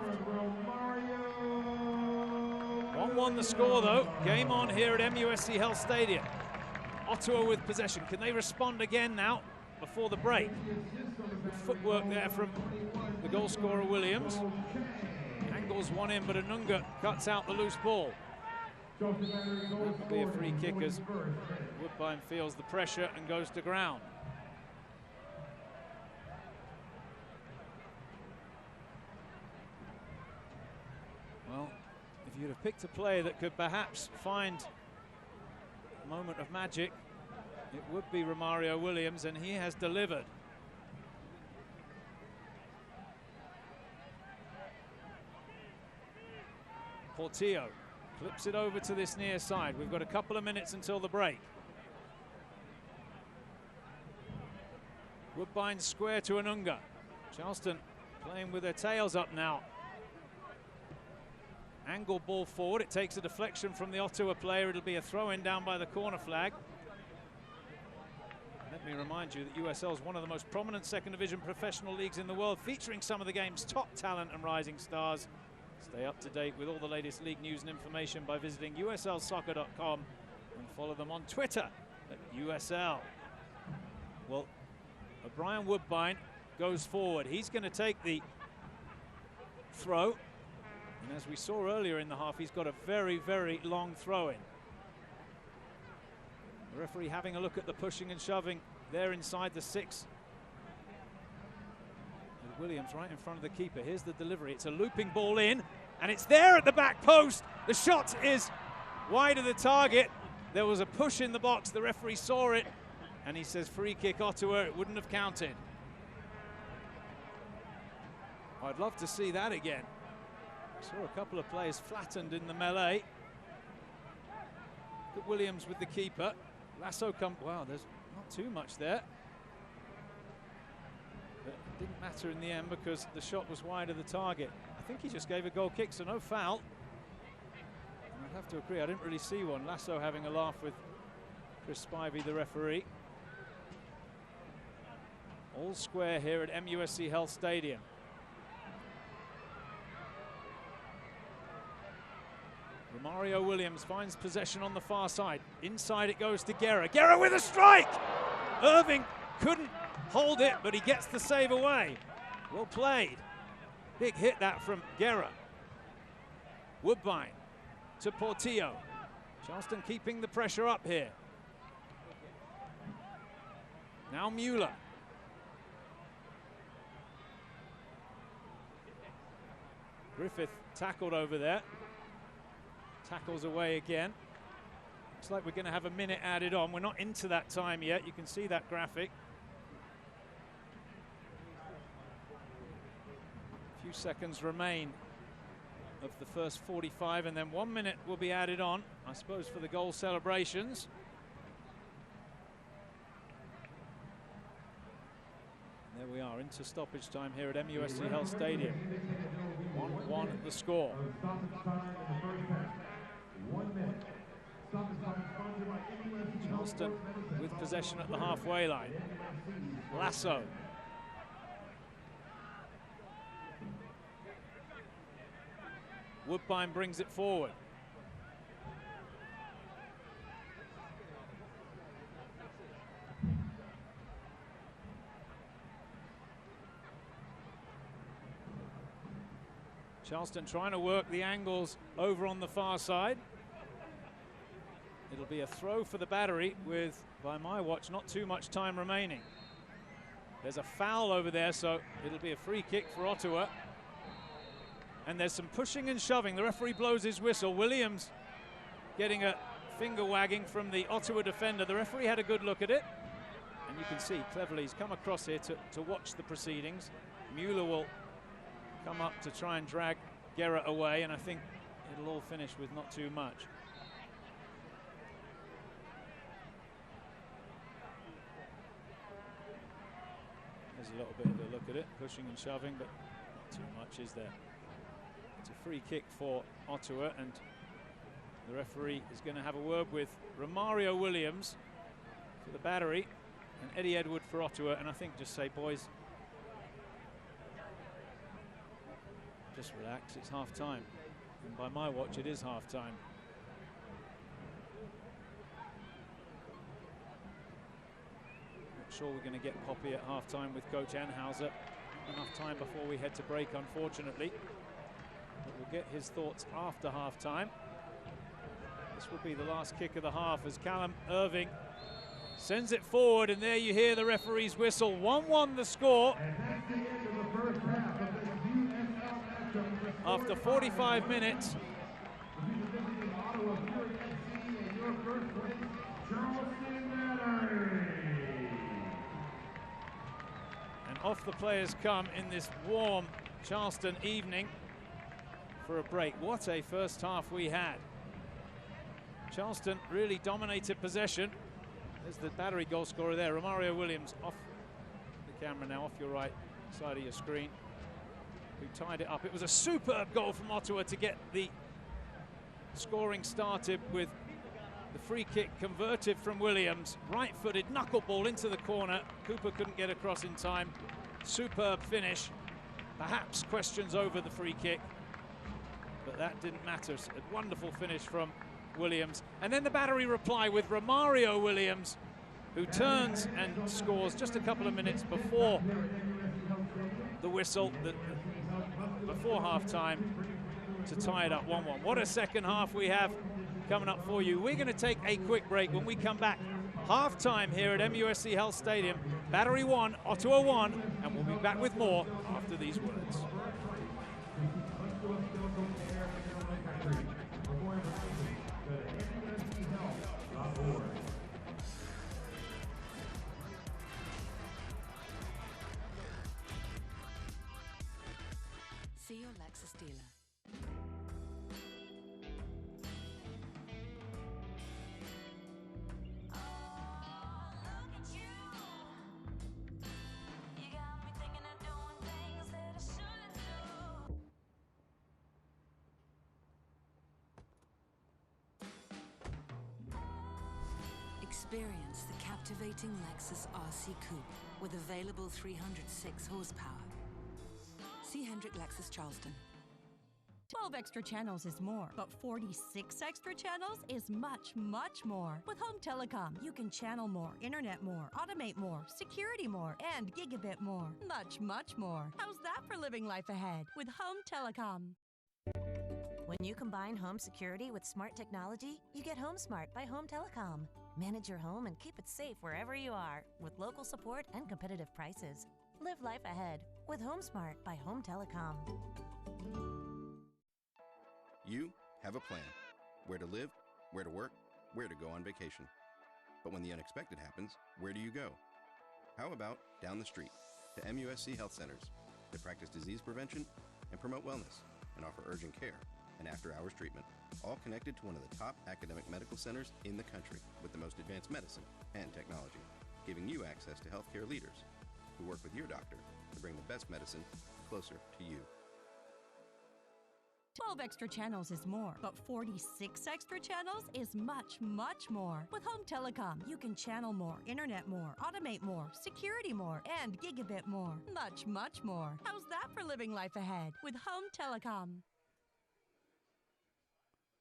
1-1 the score though. Game on here at MUSC Health Stadium. Ottawa with possession. Can they respond again now before the break? Good footwork there from the goal scorer Williams. Angles one in, but Anunga cuts out the loose ball. That will be a free kick as Woodbine feels the pressure and goes to ground. Well, if you'd have picked a player that could perhaps find a moment of magic, it would be Romario Williams, and he has delivered. Portillo flips it over to this near side. We've got a couple of minutes until the break. Woodbine square to Anunga. Charleston playing with their tails up now. Angle ball forward. It takes a deflection from the Ottawa player. It'll be a throw-in down by the corner flag. Let me remind you that USL is one of the most prominent second division professional leagues in the world, featuring some of the game's top talent and rising stars. Stay up to date with all the latest league news and information by visiting uslsoccer.com and follow them on Twitter at USL. Well, O'Brien Woodbine goes forward. He's going to take the throw. And as we saw earlier in the half, he's got a very, very long throw-in. The referee having a look at the pushing and shoving there inside the 6. And Williams right in front of the keeper. Here's the delivery. It's a looping ball in, and it's there at the back post. The shot is wide of the target. There was a push in the box. The referee saw it, and he says free kick Ottawa. It wouldn't have counted. I'd love to see that again. Saw a couple of players flattened in the melee. Look at Williams with the keeper. Lasso come. Wow, there's not too much there. But it didn't matter in the end because the shot was wide of the target. I think he just gave a goal kick, so no foul. And I'd have to agree, I didn't really see one. Lasso having a laugh with Chris Spivey, the referee. All square here at MUSC Health Stadium. Romario Williams finds possession on the far side. Inside it goes to Guerra. Guerra with a strike! Irving couldn't hold it, but he gets the save away. Well played. Big hit that from Guerra. Woodbine to Portillo. Charleston keeping the pressure up here. Now Mueller. Griffith tackled over there. Tackles away again. Looks like we're going to have a minute added on. We're not into that time yet. You can see that graphic. A few seconds remain of the first 45, and then 1 minute will be added on, I suppose, for the goal celebrations. There we are, into stoppage time here at MUSC Health Stadium. 1-1 the score. Charleston with possession at the halfway line. Lasso. Woodbine brings it forward. Charleston trying to work the angles over on the far side. It'll be a throw for the Battery with, by my watch, not too much time remaining. There's a foul over there, so it'll be a free kick for Ottawa. And there's some pushing and shoving. The referee blows his whistle. Williams getting a finger wagging from the Ottawa defender. The referee had a good look at it. And you can see cleverly he's come across here to watch the proceedings. Mueller will come up to try and drag Guerra away, and I think it'll all finish with not too much. There's a little bit of a look at it, pushing and shoving, but not too much, is there? It's a free kick for Ottawa, and the referee is going to have a word with Romario Williams for the Battery and Eddie Edward for Ottawa, and I think just say, boys, just relax, it's half time. And by my watch, it is half time. Not sure we're going to get Poppy at half time with Coach Anhauser. Enough time before we head to break, unfortunately. But we'll get his thoughts after half time. This will be the last kick of the half as Callum Irving sends it forward, and there you hear the referee's whistle. 1-1 the score. After 45 minutes. And off the players come in this warm Charleston evening for a break. What a first half we had. Charleston really dominated possession. There's the Battery goal scorer there, Romario Williams, off the camera now, off your right side of your screen, who tied it up. It was a superb goal from Ottawa to get the scoring started with the free kick converted from Williams. Right-footed knuckleball into the corner. Cooper couldn't get across in time. Superb finish. Perhaps questions over the free kick, but that didn't matter. A wonderful finish from Williams. And then the Battery reply with Romario Williams, who turns and scores just a couple of minutes before the whistle, before half-time, to tie it up 1-1. What a second half we have coming up for you. We're going to take a quick break. When we come back, Half-time here at MUSC Health Stadium. Battery 1, Ottawa 1, and we'll be back with more after these words. See your Lexus dealer. Experience the captivating Lexus RC Coupe with available 306 horsepower. See Hendrick Lexus Charleston. 12 extra channels is more, but 46 extra channels is much, much more. With Home Telecom, you can channel more, internet more, automate more, security more, and gigabit more. Much, much more. How's that for living life ahead with Home Telecom? When you combine home security with smart technology, you get Home Smart by Home Telecom. Manage your home and keep it safe wherever you are with local support and competitive prices. Live life ahead with Home Smart by Home Telecom. You have a plan. Where to live, where to work, where to go on vacation. But when the unexpected happens, where do you go? How about down the street to MUSC Health Centers that practice disease prevention and promote wellness and offer urgent care and after-hours treatment, all connected to one of the top academic medical centers in the country with the most advanced medicine and technology, giving you access to healthcare leaders who work with your doctor to bring the best medicine closer to you. 12 extra channels is more, but 46 extra channels is much, much more. With Home Telecom, you can channel more, internet more, automate more, security more, and gigabit more. Much, much more. How's that for living life ahead with Home Telecom?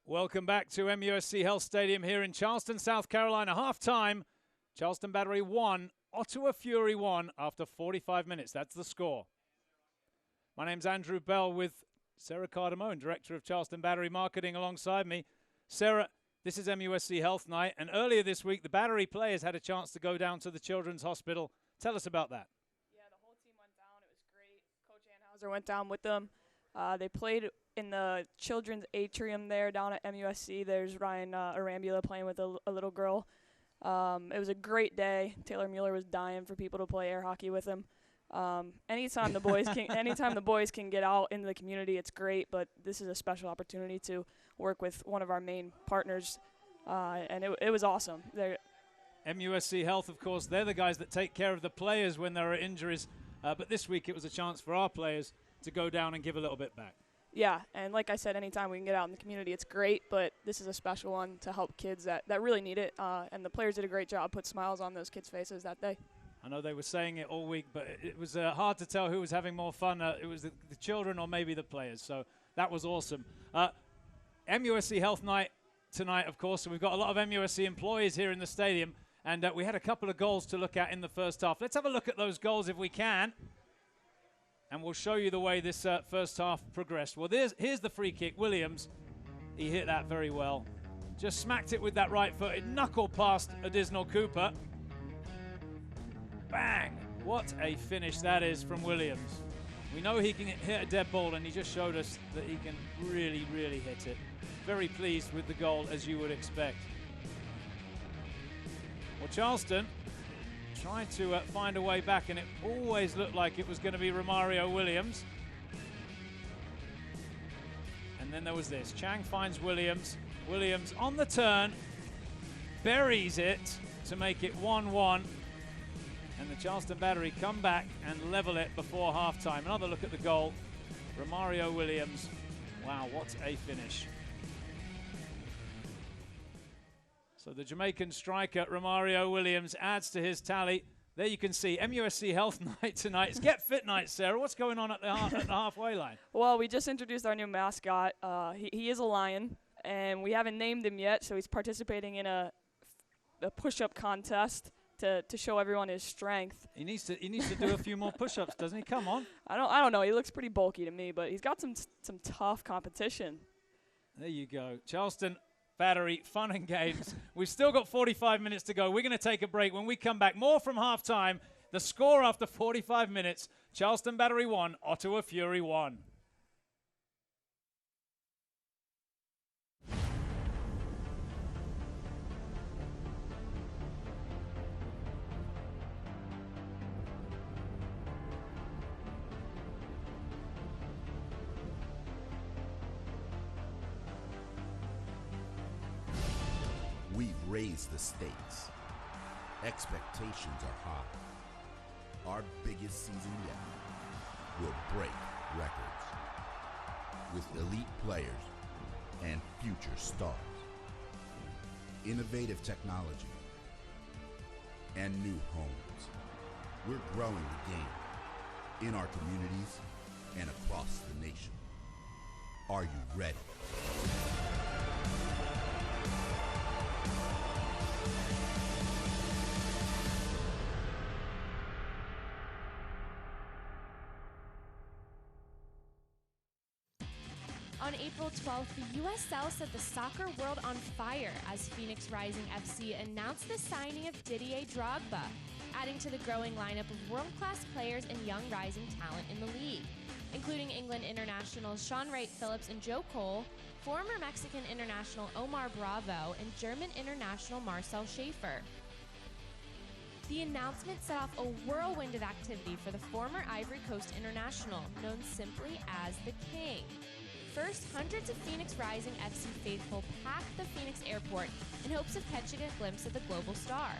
Welcome back to MUSC Health Stadium here in Charleston, South Carolina. Half-time, Charleston Battery 1, Ottawa Fury 1 after 45 minutes. That's the score. My name's Andrew Bell with Sarah Cardamone, Director of Charleston Battery Marketing, alongside me. Sarah, this is MUSC Health Night, and earlier this week, the Battery players had a chance to go down to the Children's Hospital. Tell us about that. Yeah, the whole team went down. It was great. Coach Anhauser went down with them. They played in the children's atrium there down at MUSC. There's Ryan Arambula playing with a little girl. It was a great day. Taylor Mueller was dying for people to play air hockey with him. Anytime the boys can get out into the community, it's great. But this is a special opportunity to work with one of our main partners, and it was awesome. MUSC Health, of course, they're the guys that take care of the players when there are injuries. But this week it was a chance for our players to go down and give a little bit back. Yeah, and like I said, anytime we can get out in the community, it's great, but this is a special one to help kids that really need it, and the players did a great job, put smiles on those kids' faces that day. I know they were saying it all week, but it was hard to tell who was having more fun. It was the children or maybe the players, so that was awesome. MUSC Health Night tonight, of course, so we've got a lot of MUSC employees here in the stadium, and we had a couple of goals to look at in the first half. Let's have a look at those goals if we can. And we'll show you the way this first half progressed. Well, here's the free kick. Williams, he hit that very well. Just smacked it with that right foot. It knuckled past Additional Cooper. Bang! What a finish that is from Williams. We know he can hit a dead ball, and he just showed us that he can really, really hit it. Very pleased with the goal, as you would expect. Well, Charleston trying to find a way back, and it always looked like it was going to be Romario Williams. And then there was this. Chang finds Williams. Williams on the turn, buries it to make it 1-1. And the Charleston Battery come back and level it before halftime. Another look at the goal. Romario Williams. Wow, what a finish. So the Jamaican striker, Romario Williams, adds to his tally. There you can see MUSC Health Night tonight. It's Get Fit Night, Sarah. What's going on at the halfway line? Well, we just introduced our new mascot. He is a lion, and we haven't named him yet, so he's participating in a push-up contest to show everyone his strength. He needs to do a few more push-ups, doesn't he? Come on. I don't know. He looks pretty bulky to me, but he's got some tough competition. There you go. Charleston Battery, fun and games. We've still got 45 minutes to go. We're going to take a break. When we come back, more from halftime. The score after 45 minutes, Charleston Battery 1, Ottawa Fury 1. We've raised the stakes. Expectations are high. Our biggest season yet will break records with elite players and future stars. Innovative technology and new homes. We're growing the game in our communities and across the nation. Are you ready? On April 12th, the USL set the soccer world on fire as Phoenix Rising FC announced the signing of Didier Drogba, adding to the growing lineup of world-class players and young rising talent in the league, including England internationals Sean Wright-Phillips and Joe Cole, former Mexican international Omar Bravo, and German international Marcel Schaefer. The announcement set off a whirlwind of activity for the former Ivory Coast international, known simply as the King. First, hundreds of Phoenix Rising FC faithful packed the Phoenix airport in hopes of catching a glimpse of the global star,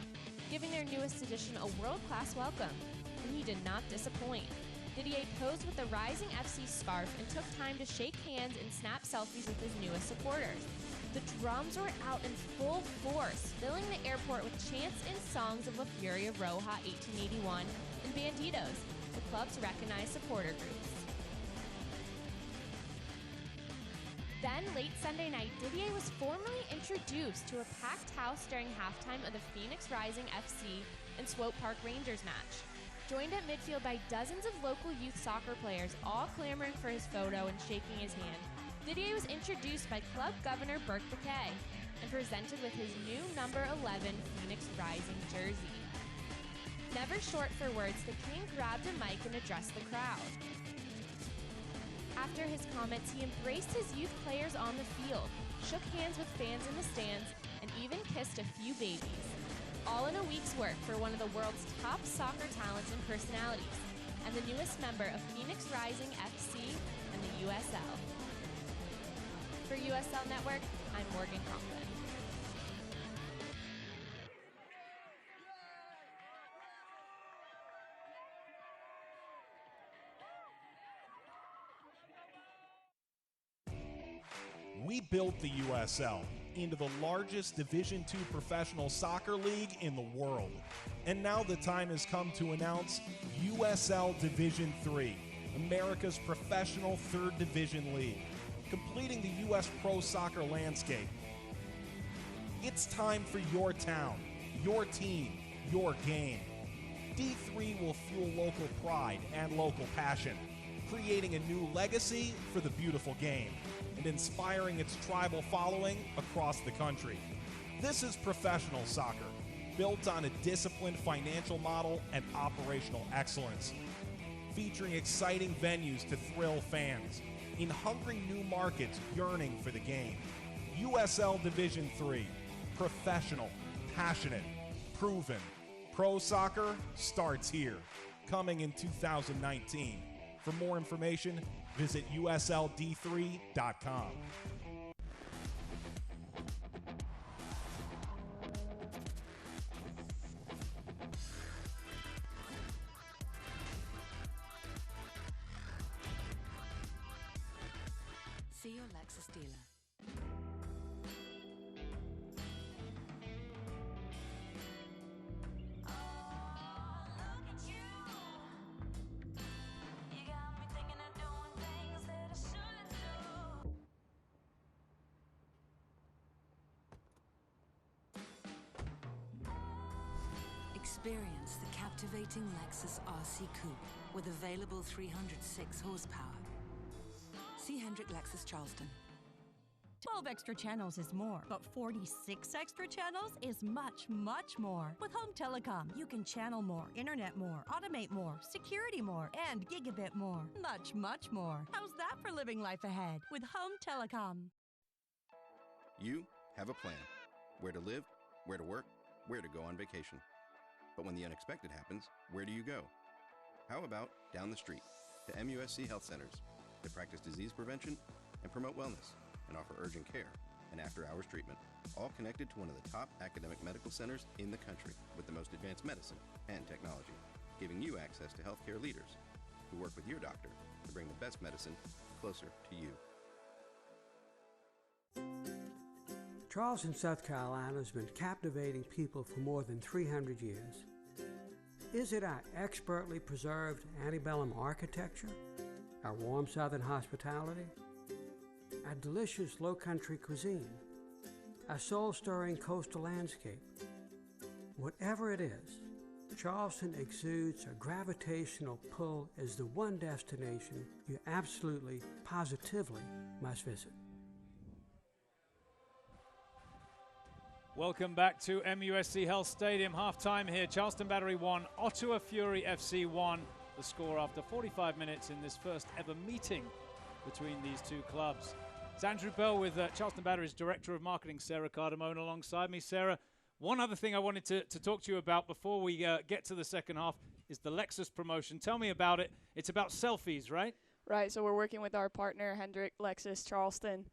giving their newest addition a world-class welcome. And he did not disappoint. Didier posed with the Rising FC scarf and took time to shake hands and snap selfies with his newest supporters. The drums were out in full force, filling the airport with chants and songs of La Furia Roja 1881 and Bandidos, the club's recognized supporter groups. Then, late Sunday night, Didier was formally introduced to a packed house during halftime of the Phoenix Rising FC and Swope Park Rangers match. Joined at midfield by dozens of local youth soccer players, all clamoring for his photo and shaking his hand, Didier was introduced by Club Governor Burke Bouquet and presented with his new number 11 Phoenix Rising jersey. Never short for words, the King grabbed a mic and addressed the crowd. After his comments, he embraced his youth players on the field, shook hands with fans in the stands, and even kissed a few babies. All in a week's work for one of the world's top soccer talents and personalities, and the newest member of Phoenix Rising FC and the USL. For USL Network, I'm Morgan Conklin. We built the USL into the largest Division II professional soccer league in the world. And now the time has come to announce USL Division III, America's professional third division league, completing the U.S. pro soccer landscape. It's time for your town, your team, your game. D3 will fuel local pride and local passion, creating a new legacy for the beautiful game and inspiring its tribal following across the country. This is professional soccer, built on a disciplined financial model and operational excellence, featuring exciting venues to thrill fans, in hungry new markets yearning for the game. USL Division III, professional, passionate, proven. Pro soccer starts here, coming in 2019. For more information, visit usld3.com. See your Lexus dealer. Experience the captivating Lexus RC Coupe with available 306 horsepower. See Hendrick Lexus Charleston. 12 extra channels is more, but 46 extra channels is much, much more. With Home Telecom, you can channel more, internet more, automate more, security more, and gigabit more. Much, much more. How's that for living life ahead with Home Telecom? You have a plan. Where to live, where to work, where to go on vacation. But when the unexpected happens, where do you go? How about down the street to MUSC Health Centers to practice disease prevention and promote wellness and offer urgent care and after-hours treatment, all connected to one of the top academic medical centers in the country with the most advanced medicine and technology, giving you access to healthcare leaders who work with your doctor to bring the best medicine closer to you. Charleston, South Carolina has been captivating people for more than 300 years. Is it our expertly preserved antebellum architecture, our warm southern hospitality, our delicious low-country cuisine, our soul-stirring coastal landscape? Whatever it is, Charleston exudes a gravitational pull as the one destination you absolutely, positively must visit. Welcome back to MUSC Health Stadium. Half-time here. Charleston Battery 1, Ottawa Fury FC 1. The score after 45 minutes in this first ever meeting between these two clubs. It's Andrew Bell with Charleston Battery's Director of Marketing, Sarah Cardamone, alongside me. Sarah, one other thing I wanted to talk to you about before we get to the second half is the Lexus promotion. Tell me about it. It's about selfies, right? Right, so we're working with our partner, Hendrick Lexus Charleston,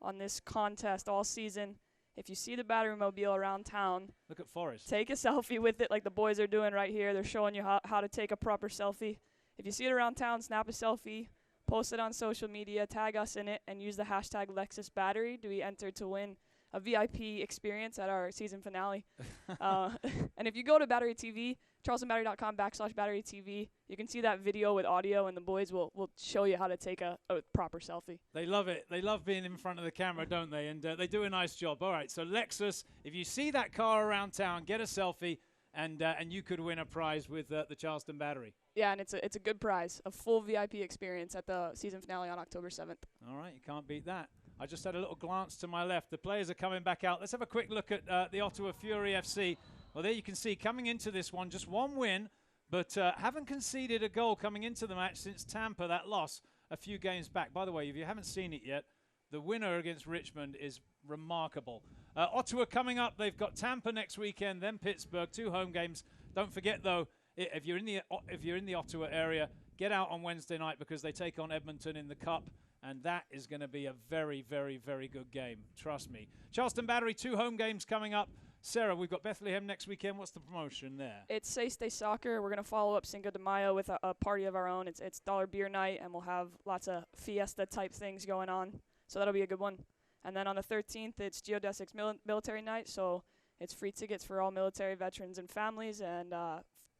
on this contest all season. If you see the Battery Mobile around town, look at Forrest. Take a selfie with it like the boys are doing right here. They're showing you how to take a proper selfie. If you see it around town, snap a selfie, post it on social media, tag us in it, and use the hashtag Lexus Battery to be entered to win a VIP experience at our season finale. And if you go to Battery TV, charlestonbattery.com/Battery TV, you can see that video with audio, and the boys will show you how to take a proper selfie. They love it. They love being in front of the camera, don't they? And they do a nice job. All right, so Lexus, if you see that car around town, get a selfie, and you could win a prize with the Charleston Battery. Yeah, and it's a good prize, a full VIP experience at the season finale on October 7th. All right, you can't beat that. I just had a little glance to my left. The players are coming back out. Let's have a quick look at the Ottawa Fury FC. Well, there you can see coming into this one, just one win, but haven't conceded a goal coming into the match since Tampa, that loss a few games back. By the way, if you haven't seen it yet, the winner against Richmond is remarkable. Ottawa coming up. They've got Tampa next weekend, then Pittsburgh, 2 home games. Don't forget, though, if you're in the Ottawa area, get out on Wednesday night because they take on Edmonton in the Cup. And that is going to be a very, very, very good game. Trust me. Charleston Battery, 2 home games coming up. Sarah, we've got Bethlehem next weekend. What's the promotion there? It's Say Stay Soccer. We're going to follow up Cinco de Mayo with a party of our own. It's dollar beer night, and we'll have lots of fiesta-type things going on. So that'll be a good one. And then on the 13th, it's Geodesic's military night. So it's free tickets for all military veterans and families, and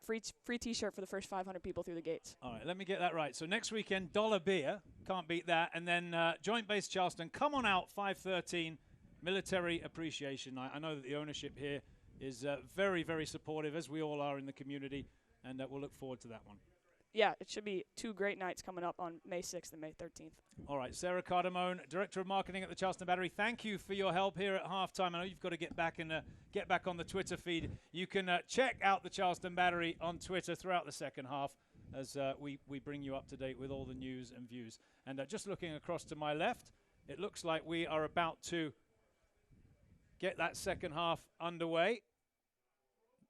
free T-shirt for the first 500 people through the gates. All right, let me get that right. So next weekend, dollar beer. Can't beat that. And then Joint Base Charleston, come on out, 5:13, Military Appreciation Night. I know that the ownership here is very, very supportive, as we all are in the community, and we'll look forward to that one. Yeah, it should be 2 great nights coming up on May 6th and May 13th. All right, Sarah Cardamone, Director of Marketing at the Charleston Battery, thank you for your help here at halftime. I know you've got to get back on the Twitter feed. You can check out the Charleston Battery on Twitter throughout the second half as we bring you up to date with all the news and views. And just looking across to my left, it looks like we are about to get that second half underway.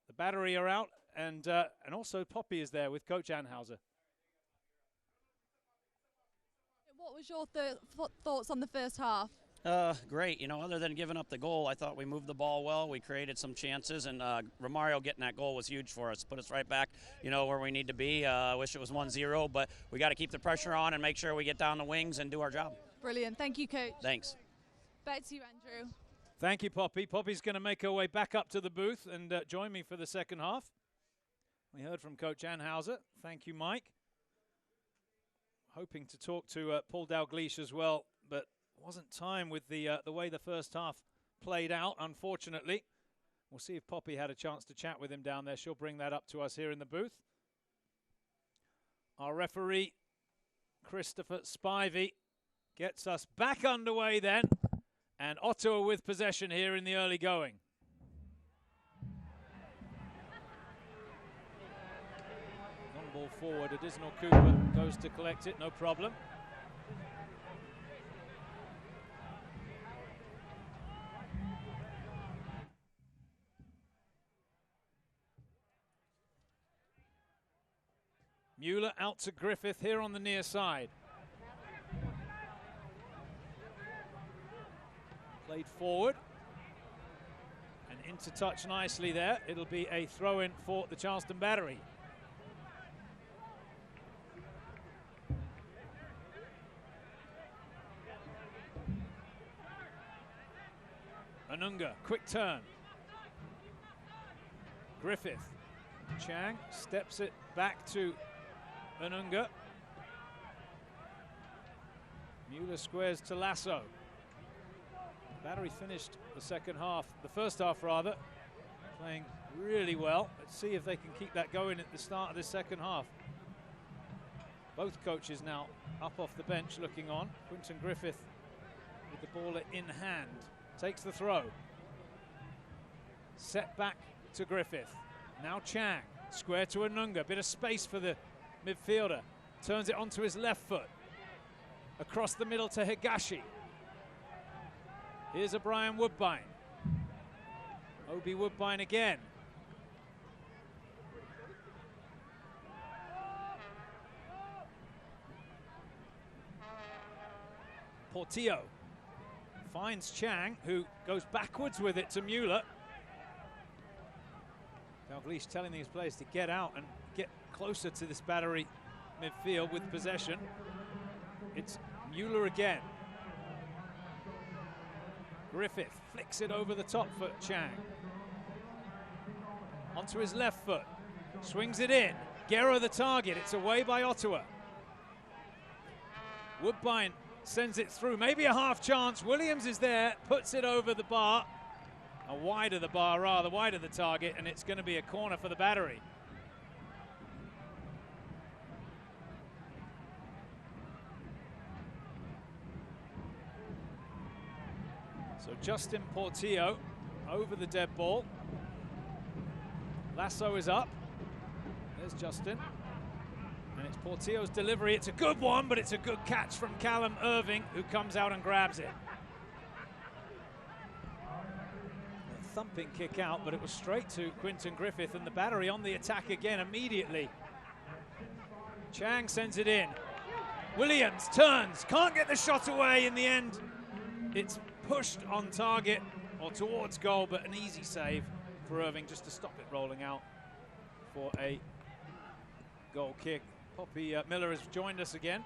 The Battery are out. And also Poppy is there with Coach Anhauser. What was your thoughts on the first half? Great. Other than giving up the goal, I thought we moved the ball well. We created some chances, and Romario getting that goal was huge for us. Put us right back, where we need to be. I wish it was 1-0, but we got to keep the pressure on and make sure we get down the wings and do our job. Brilliant. Thank you, Coach. Thanks. Back to you, Andrew. Thank you, Poppy. Poppy's going to make her way back up to the booth and join me for the second half. We heard from Coach Anhauser. Thank you, Mike. Hoping to talk to Paul Dalgleish as well, but wasn't time with the way the first half played out, unfortunately. We'll see if Poppy had a chance to chat with him down there. She'll bring that up to us here in the booth. Our referee, Christopher Spivey, gets us back underway then. And Ottawa with possession here in the early going. Long ball forward, Additional Cooper goes to collect it, no problem. Mueller out to Griffith here on the near side. Played forward. And into touch nicely there. It'll be a throw-in for the Charleston Battery. Anunga, quick turn. Griffith. Chang steps it back to Anunga. Mueller squares to Lasso. Battery finished the second half, the first half rather, playing really well. Let's see if they can keep that going at the start of this second half. Both coaches now up off the bench looking on. Quinton Griffith with the ball in hand. Takes the throw. Set back to Griffith. Now Chang. Square to Anunga. Bit of space for the midfielder. Turns it onto his left foot. Across the middle to Higashi. Here's a Brian Woodbine. Obi Woodbine again. Portillo finds Chang, who goes backwards with it to Mueller. Dalglish telling these players to get out and get closer to this Battery midfield with possession. It's Mueller again. Griffith flicks it over the top for Chang. Onto his left foot. Swings it in. Guerra the target. It's away by Ottawa. Woodbine sends it through. Maybe a half chance. Williams is there. Puts it over the bar. Wide of the bar, rather. Wide of the target. And it's going to be a corner for the Battery. So Justin Portillo over the dead ball. Lasso is up. There's Justin. And it's Portillo's delivery. It's a good one, but it's a good catch from Callum Irving, who comes out and grabs it. A thumping kick out, but it was straight to Quinton Griffith, and the Battery on the attack again immediately. Chang sends it in. Williams turns, can't get the shot away in the end. It's pushed on target or towards goal, but an easy save for Irving just to stop it rolling out for a goal kick. Poppy Miller has joined us again.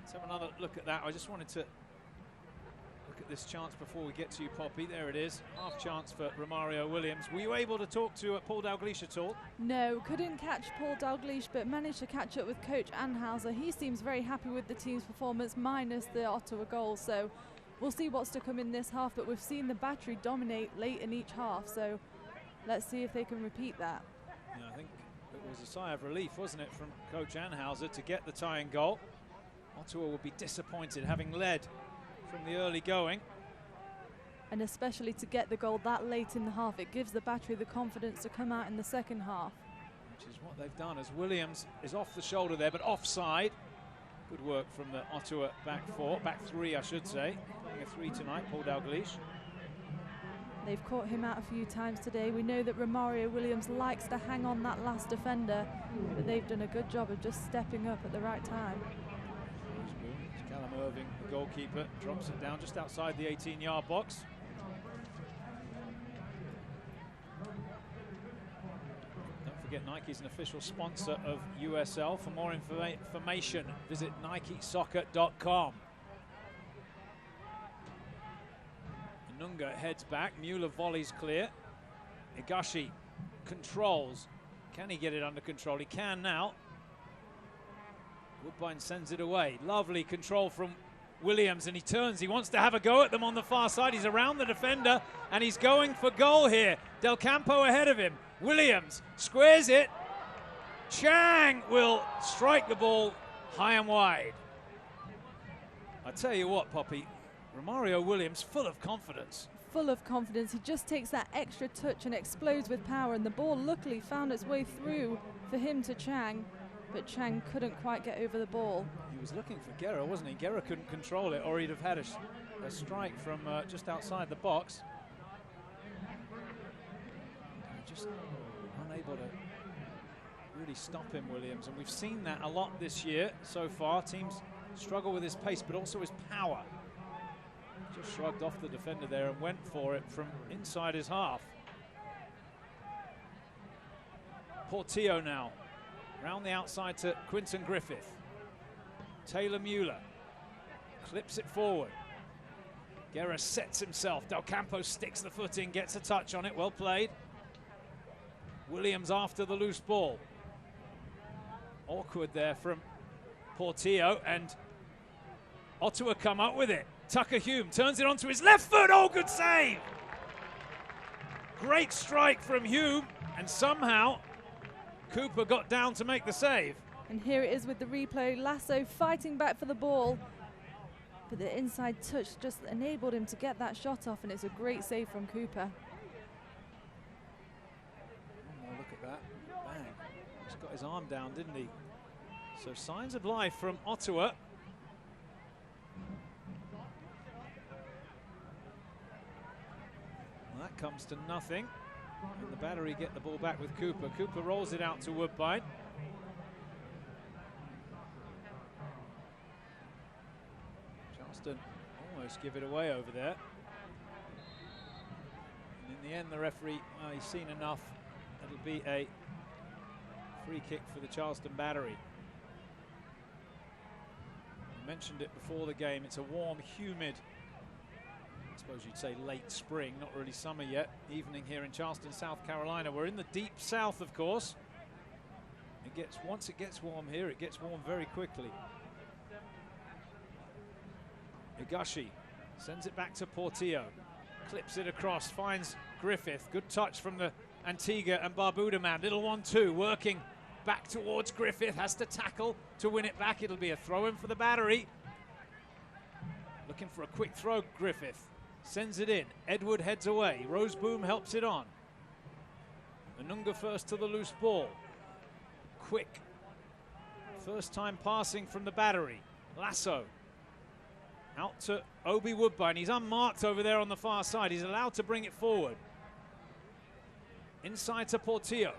Let's have another look at that. I just wanted to look at this chance before we get to you, Poppy. There it is. Half chance for Romario Williams. Were you able to talk to Paul Dalglish at all? No, couldn't catch Paul Dalglish, but managed to catch up with Coach Anhauser. He seems very happy with the team's performance, minus the Ottawa goal. So we'll see what's to come in this half, but we've seen the Battery dominate late in each half. So let's see if they can repeat that. Yeah, I think it was a sigh of relief, wasn't it, from Coach Anhauser to get the tying goal. Ottawa will be disappointed, having led from the early going. And especially to get the goal that late in the half, it gives the Battery the confidence to come out in the second half. Which is what they've done, as Williams is off the shoulder there, but offside. Good work from the Ottawa back four, back three, I should say. Playing a three tonight, Paul Dalglish. They've caught him out a few times today. We know that Romario Williams likes to hang on that last defender, but they've done a good job of just stepping up at the right time. Callum Irving, the goalkeeper, drops it down just outside the 18-yard box. Don't forget, Nike's an official sponsor of USL. For more information, visit nikesoccer.com. Nunga heads back. Mueller volleys clear. Higashi controls. Can he get it under control? He can now. Woodbine sends it away. Lovely control from Williams, and he turns. He wants to have a go at them on the far side. He's around the defender, and he's going for goal here. Del Campo ahead of him. Williams squares it. Chang will strike the ball high and wide. I tell you what, Poppy, Romario Williams full of confidence. Full of confidence. He just takes that extra touch and explodes with power, and the ball luckily found its way through for him to Chang, but Chang couldn't quite get over the ball. He was looking for Guerra, wasn't he? Guerra couldn't control it, or he'd have had a strike from just outside the box. Just unable to really stop him, Williams, and we've seen that a lot this year so far. Teams struggle with his pace, but also his power. Just shrugged off the defender there and went for it from inside his half. Portillo now, round the outside to Quinton Griffith. Taylor Mueller clips it forward. Guerra sets himself. Del Campo sticks the foot in, gets a touch on it. Well played. Williams after the loose ball. Awkward there from Portillo, and Ottawa come up with it. Tucker Hume turns it onto his left foot. Oh, good save! Great strike from Hume, and somehow Cooper got down to make the save. And here it is with the replay. Lasso fighting back for the ball, but the inside touch just enabled him to get that shot off, and it's a great save from Cooper. Oh, look at that. Bang. Just got his arm down, didn't he? So signs of life from Ottawa. Well, that comes to nothing. And the Battery get the ball back with Cooper. Cooper rolls it out to Woodbine. Charleston almost give it away over there. And in the end, the referee, well, he's seen enough. It'll be a free kick for the Charleston Battery. I mentioned it before the game. It's a warm, humid, I suppose you'd say late spring, not really summer yet, evening here in Charleston, South Carolina. We're in the deep south, of course. Once it gets warm here, it gets warm very quickly. Higashi sends it back to Portillo. Clips it across, finds Griffith. Good touch from the Antigua and Barbuda man. Little 1-2 working back towards Griffith. Has to tackle to win it back. It'll be a throw-in for the Battery. Looking for a quick throw, Griffith. Sends it in. Edward heads away. Roseboom helps it on. Anunga first to the loose ball. Quick. First time passing from the Battery. Lasso. Out to Obi Woodbine. He's unmarked over there on the far side. He's allowed to bring it forward. Inside to Portillo.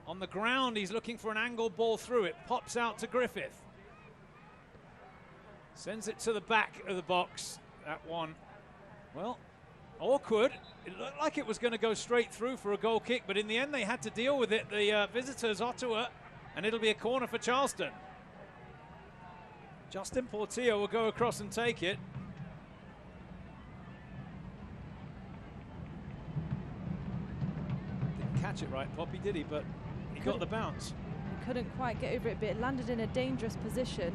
On the ground, he's looking for an angled ball through it. Pops out to Griffith. Sends it to the back of the box. That one, well, awkward. It looked like it was going to go straight through for a goal kick, but in the end they had to deal with it, the visitors, Ottawa, and it'll be a corner for Charleston. Justin Portillo will go across and take it. Didn't catch it right, Poppy, did he? But he got the bounce. He couldn't quite get over it, but it landed in a dangerous position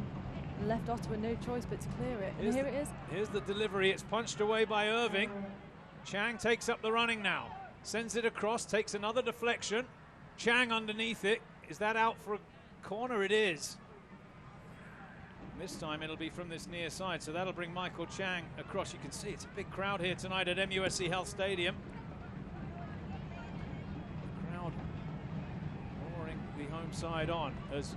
and left Ottawa no choice but to clear it. And here it is. Here's the delivery. It's punched away by Irving. Chang takes up the running now. Sends it across, takes another deflection. Chang underneath it. Is that out for a corner? It is. This time it'll be from this near side, so that'll bring Michael Chang across. You can see it's a big crowd here tonight at MUSC Health Stadium. The crowd roaring the home side on as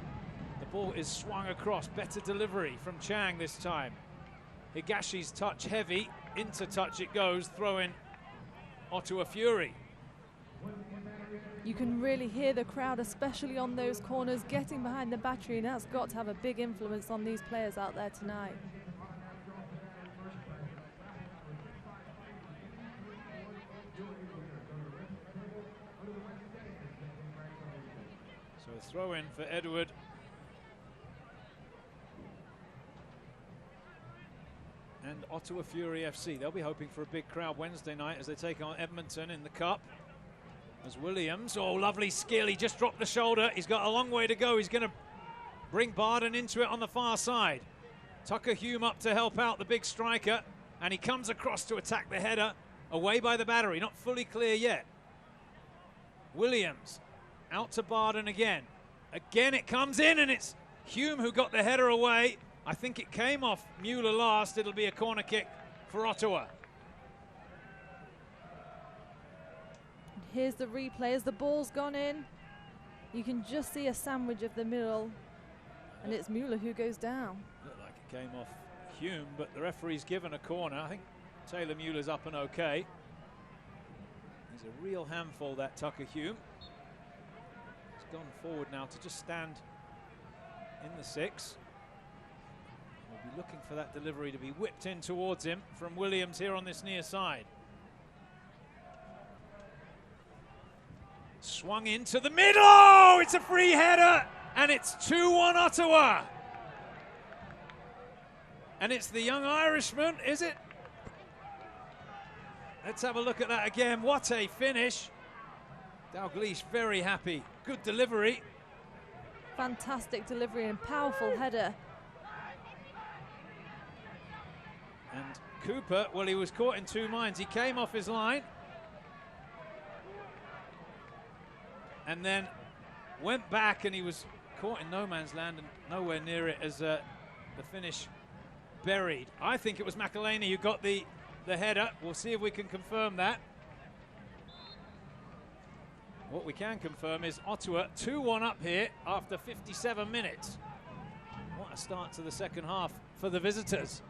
the ball is swung across. Better delivery from Chang this time. Higashi's touch heavy. Into touch it goes. Throw in Ottawa Fury. You can really hear the crowd, especially on those corners, getting behind the Battery, and that's got to have a big influence on these players out there tonight. So a throw in for Edward. And Ottawa Fury FC. They'll be hoping for a big crowd Wednesday night as they take on Edmonton in the Cup. As Williams, oh, lovely skill. He just dropped the shoulder. He's got a long way to go. He's going to bring Barden into it on the far side. Tucker Hume up to help out the big striker. And he comes across to attack the header. Away by the Battery. Not fully clear yet. Williams out to Barden again. Again, it comes in, and it's Hume who got the header away. I think it came off Mueller last. It'll be a corner kick for Ottawa. Here's the replay as the ball's gone in. You can just see a sandwich of the middle, and it's Mueller who goes down. Looked like it came off Hume, but the referee's given a corner. I think Taylor Mueller's up and okay. He's a real handful, that Tucker Hume. He's gone forward now to just stand in the 6. We'll be looking for that delivery to be whipped in towards him from Williams here on this near side. Swung into the middle. Oh, it's a free header, and it's 2-1 Ottawa. And it's the young Irishman, is it? Let's have a look at that again. What a finish. Dalglish very happy. Good delivery. Fantastic delivery and powerful header. And Cooper, well, he was caught in two minds. He came off his line and then went back, and he was caught in no man's land and nowhere near it as the finish buried. I think it was McElhaney who got the header. We'll see if we can confirm that. What we can confirm is Ottawa 2-1 up here after 57 minutes. What a start to the second half for the visitors.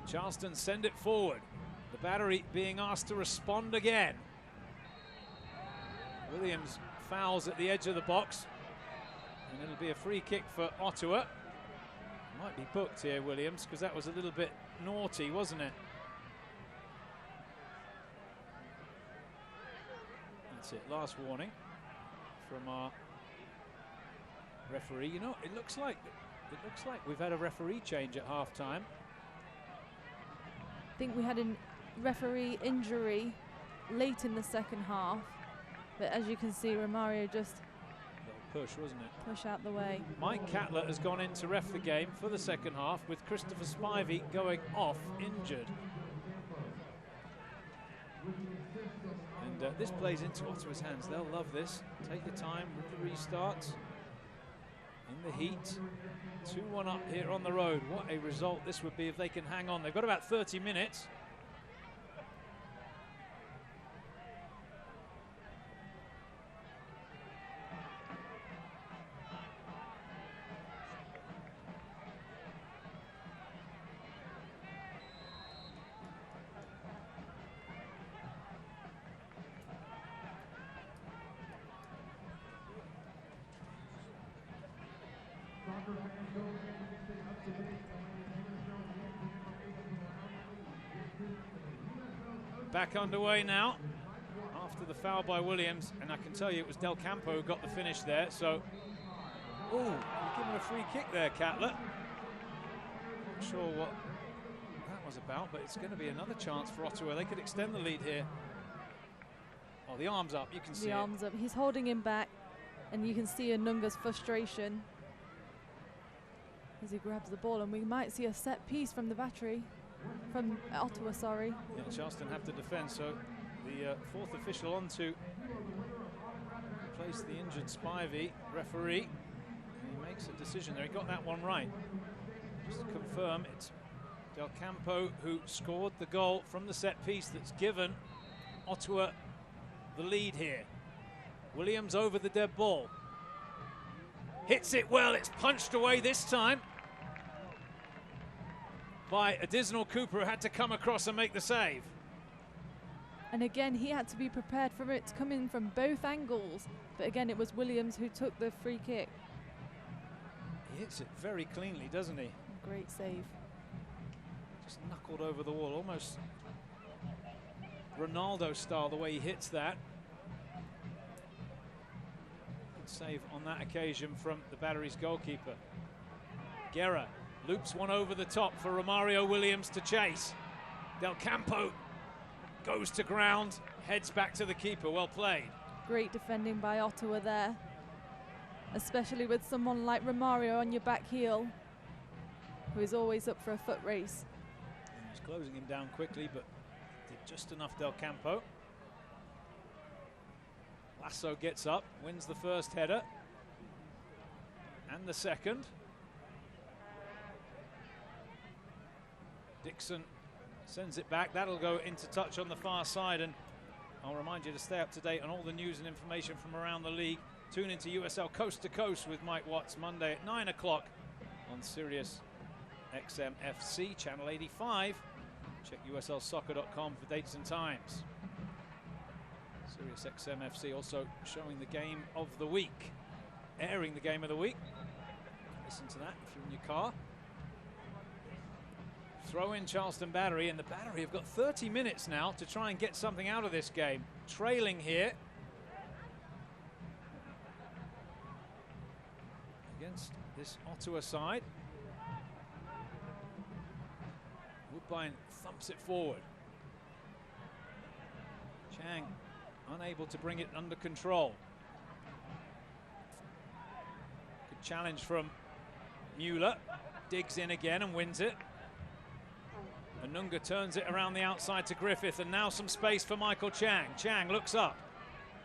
Charleston send it forward. The Battery being asked to respond again. Williams fouls at the edge of the box, and it'll be a free kick for Ottawa. Might be booked here, Williams, because that was a little bit naughty, wasn't it? That's it, last warning from our referee. You know, it looks like we've had a referee change at half-time. I think we had a referee injury late in the second half, but as you can see, Romario just push, wasn't it? Push out the way. Mike Catlett has gone in to ref the game for the second half, with Christopher Spivey going off injured. And this plays into Ottawa's hands. They'll love this. Take your time with the restarts. In the heat. 2-1 up here on the road. What a result this would be if they can hang on. They've got about 30 minutes. Back underway now after the foul by Williams, and I can tell you it was Del Campo who got the finish there. So, oh, you're giving a free kick there, Catlett. Not sure what that was about, but it's going to be another chance for Ottawa. They could extend the lead here. Oh, the arm's up, you can see it. The arm's up. He's holding him back, and you can see Anunga's frustration as he grabs the ball, and we might see a set piece from the Battery. From Ottawa, sorry. Yeah, Charleston have to defend, so the fourth official on to replace the injured Spivey, referee. And he makes a decision there. He got that one right. Just to confirm, it's Del Campo who scored the goal from the set piece that's given Ottawa the lead here. Williams over the dead ball. Hits it well, it's punched away this time by Additional Cooper, who had to come across and make the save. And again, he had to be prepared for it to come in from both angles. But again, it was Williams who took the free kick. He hits it very cleanly, doesn't he? Great save. Just knuckled over the wall, almost Ronaldo style, the way he hits that. Good save on that occasion from the Battery's goalkeeper. Guerra loops one over the top for Romario Williams to chase. Del Campo goes to ground, heads back to the keeper. Well played. Great defending by Ottawa there, especially with someone like Romario on your back heel, who is always up for a foot race. He's closing him down quickly, but did just enough, Del Campo. Lasso gets up, wins the first header and the second. Dixon sends it back. That'll go into touch on the far side, and I'll remind you to stay up to date on all the news and information from around the league. Tune into USL Coast to Coast with Mike Watts Monday at 9 o'clock on Sirius XM FC channel 85. Check USLsoccer.com for dates and times. Sirius XM FC also showing the game of the week, airing the game of the week. Listen to that if you're in your car. Throw in Charleston Battery, and the Battery have got 30 minutes now to try and get something out of this game. Trailing here against this Ottawa side. Woodbine thumps it forward. Chang unable to bring it under control. Good challenge from Mueller. Digs in again and wins it. Anunga turns it around the outside to Griffith, and now some space for Michael Chang. Chang looks up.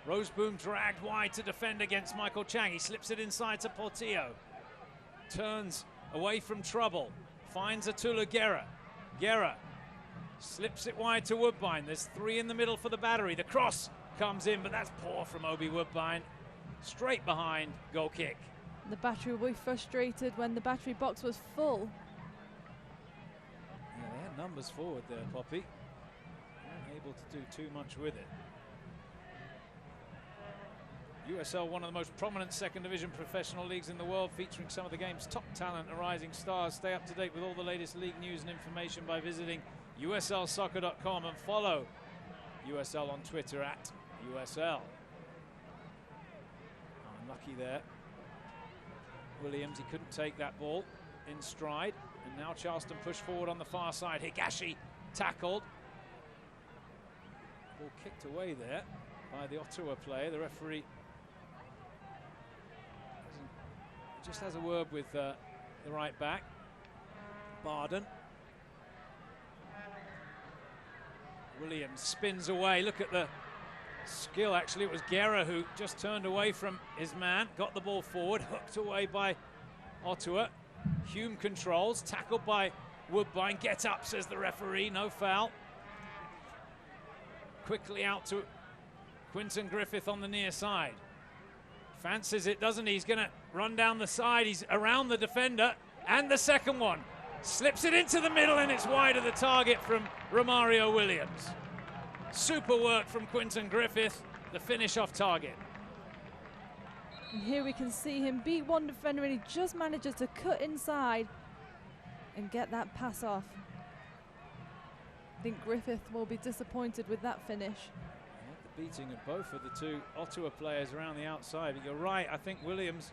Roseboom dragged wide to defend against Michael Chang. He slips it inside to Portillo. Turns away from trouble. Finds Atula Guerra. Guerra slips it wide to Woodbine. There's three in the middle for the Battery. The cross comes in, but that's poor from Obi Woodbine. Straight behind, goal kick. The Battery will be frustrated when the Battery box was full. Yeah, they had numbers forward there, Poppy. Weren't able to do too much with it. USL, one of the most prominent second division professional leagues in the world, featuring some of the game's top talent and rising stars. Stay up to date with all the latest league news and information by visiting USLsoccer.com and follow USL on Twitter at USL. Unlucky there. Williams, he couldn't take that ball in stride. And now Charleston push forward on the far side. Higashi tackled. Ball kicked away there by the Ottawa player. The referee just has a word with the right back, Barden. Williams spins away. Look at the skill, actually. It was Guerra who just turned away from his man, got the ball forward, hooked away by Ottawa. Hume controls, tackled by Woodbine. Get up, says the referee, no foul. Quickly out to Quinton Griffith on the near side. Fancies it, doesn't he? He's going to run down the side. He's around the defender, and the second one. Slips it into the middle, and it's wide of the target from Romario Williams. Super work from Quinton Griffith, the finish off target. And here we can see him beat one defender, and he just manages to cut inside and get that pass off. I think Griffith will be disappointed with that finish. The beating of both of the two Ottawa players around the outside. But you're right, I think Williams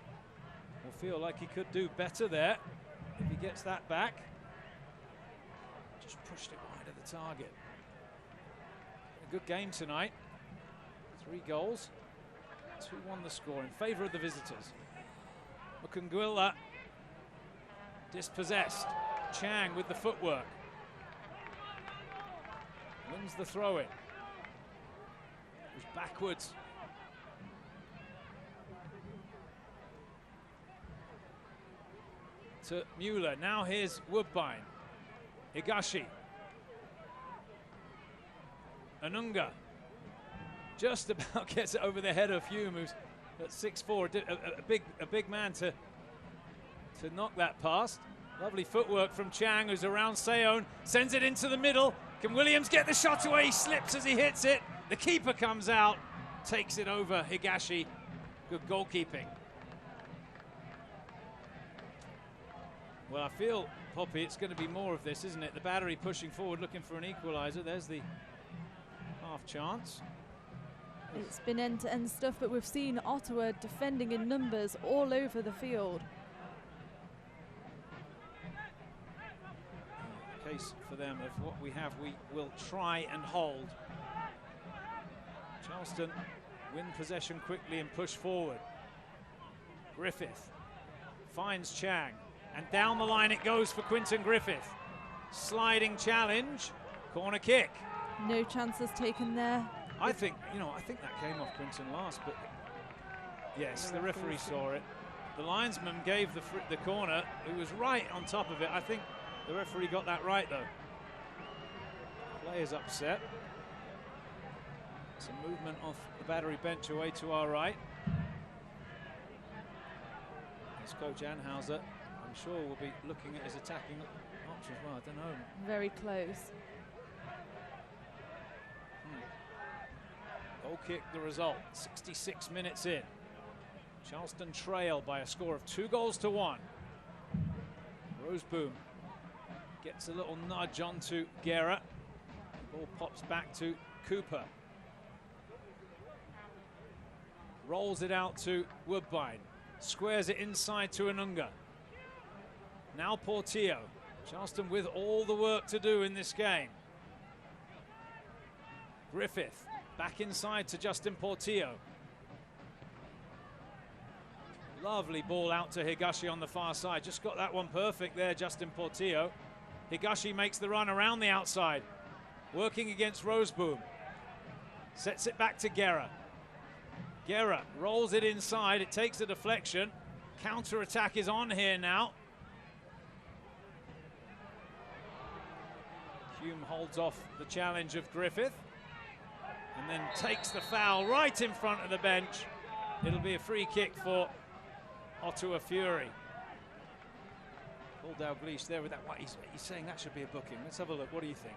will feel like he could do better there if he gets that back. Just pushed it wide of the target. A good game tonight. 3 goals. 2-1 the score in favour of the visitors. Mukunguila dispossessed. Chang with the footwork. Wins the throw-in. Goes backwards. To Mueller. Now here's Woodbine. Higashi. Anunga. Just about gets it over the head of Hume, who's at 6'4", a big man to knock that past. Lovely footwork from Chang, who's around Seon, sends it into the middle. Can Williams get the shot away? He slips as he hits it. The keeper comes out, takes it over Higashi. Good goalkeeping. Well, I feel, Poppy, it's going to be more of this, isn't it? The Battery pushing forward, looking for an equalizer. There's the half chance. It's been end-to-end stuff, but we've seen Ottawa defending in numbers all over the field. Case for them of what we have, we will try and hold. Charleston win possession quickly and push forward. Griffith finds Chang, and down the line it goes for Quinton Griffith. Sliding challenge, corner kick. No chances taken there. I think that came off Quinton last, but yes, the referee saw it. The linesman gave the corner. It was right on top of it. I think the referee got that right, though. Players upset. Some movement off the Battery bench away to our right. As Coach Anhauser, I'm sure, will be looking at his attacking options. Well, I don't know. Very close. Goal kick, the result. 66 minutes in. Charleston trail by a score of 2-1. Roseboom gets a little nudge onto Guerra. Ball pops back to Cooper. Rolls it out to Woodbine. Squares it inside to Anunga. Now Portillo. Charleston with all the work to do in this game. Griffith back inside to Justin Portillo. Lovely ball out to Higashi on the far side. Just got that one perfect there, Justin Portillo. Higashi makes the run around the outside. Working against Roseboom. Sets it back to Guerra. Guerra rolls it inside. It takes a deflection. Counter-attack is on here now. Hume holds off the challenge of Griffith. And then takes the foul right in front of the bench. It'll be a free kick for Ottawa Fury. Paul Dalglish there with that. What he's saying that should be a booking. Let's have a look. What do you think?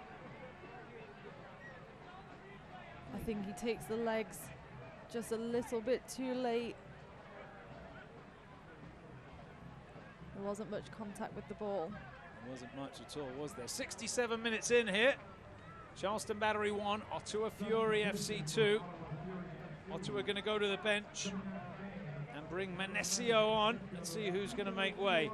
I think he takes the legs just a little bit too late. There wasn't much contact with the ball. There wasn't much at all, was there? 67 minutes in here. Charleston Battery 1, Ottawa Fury FC 2. Ottawa going to go to the bench and bring Menesio on and see who's going to make way.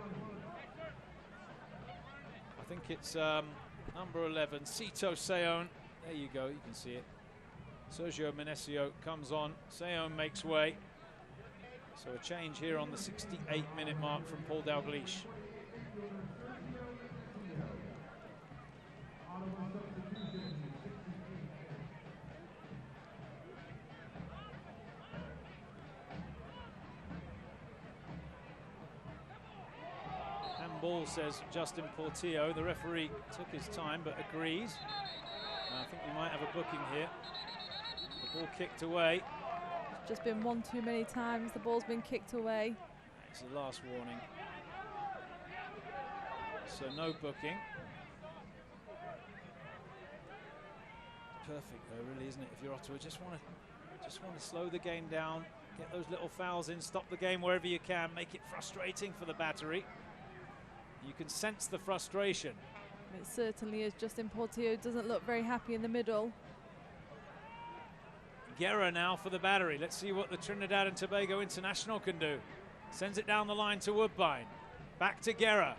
I think it's number 11, Cito Seon. There you go, you can see it. Sergio Menesio comes on. Seon makes way. So a change here on the 68-minute mark from Paul Dalglish. Handball, says Justin Portillo. The referee took his time but agrees. I think we might have a booking here. The ball kicked away. It's just been one too many times. The ball's been kicked away. It's the last warning. So no booking. Perfect though, really, isn't it? If you're Ottawa, just want to slow the game down, get those little fouls in, stop the game wherever you can, make it frustrating for the Battery. You can sense the frustration. It certainly is. Justin Portillo doesn't look very happy in the middle. Guerra now for the Battery. Let's see what the Trinidad and Tobago international can do. Sends it down the line to Woodbine. Back to Guerra.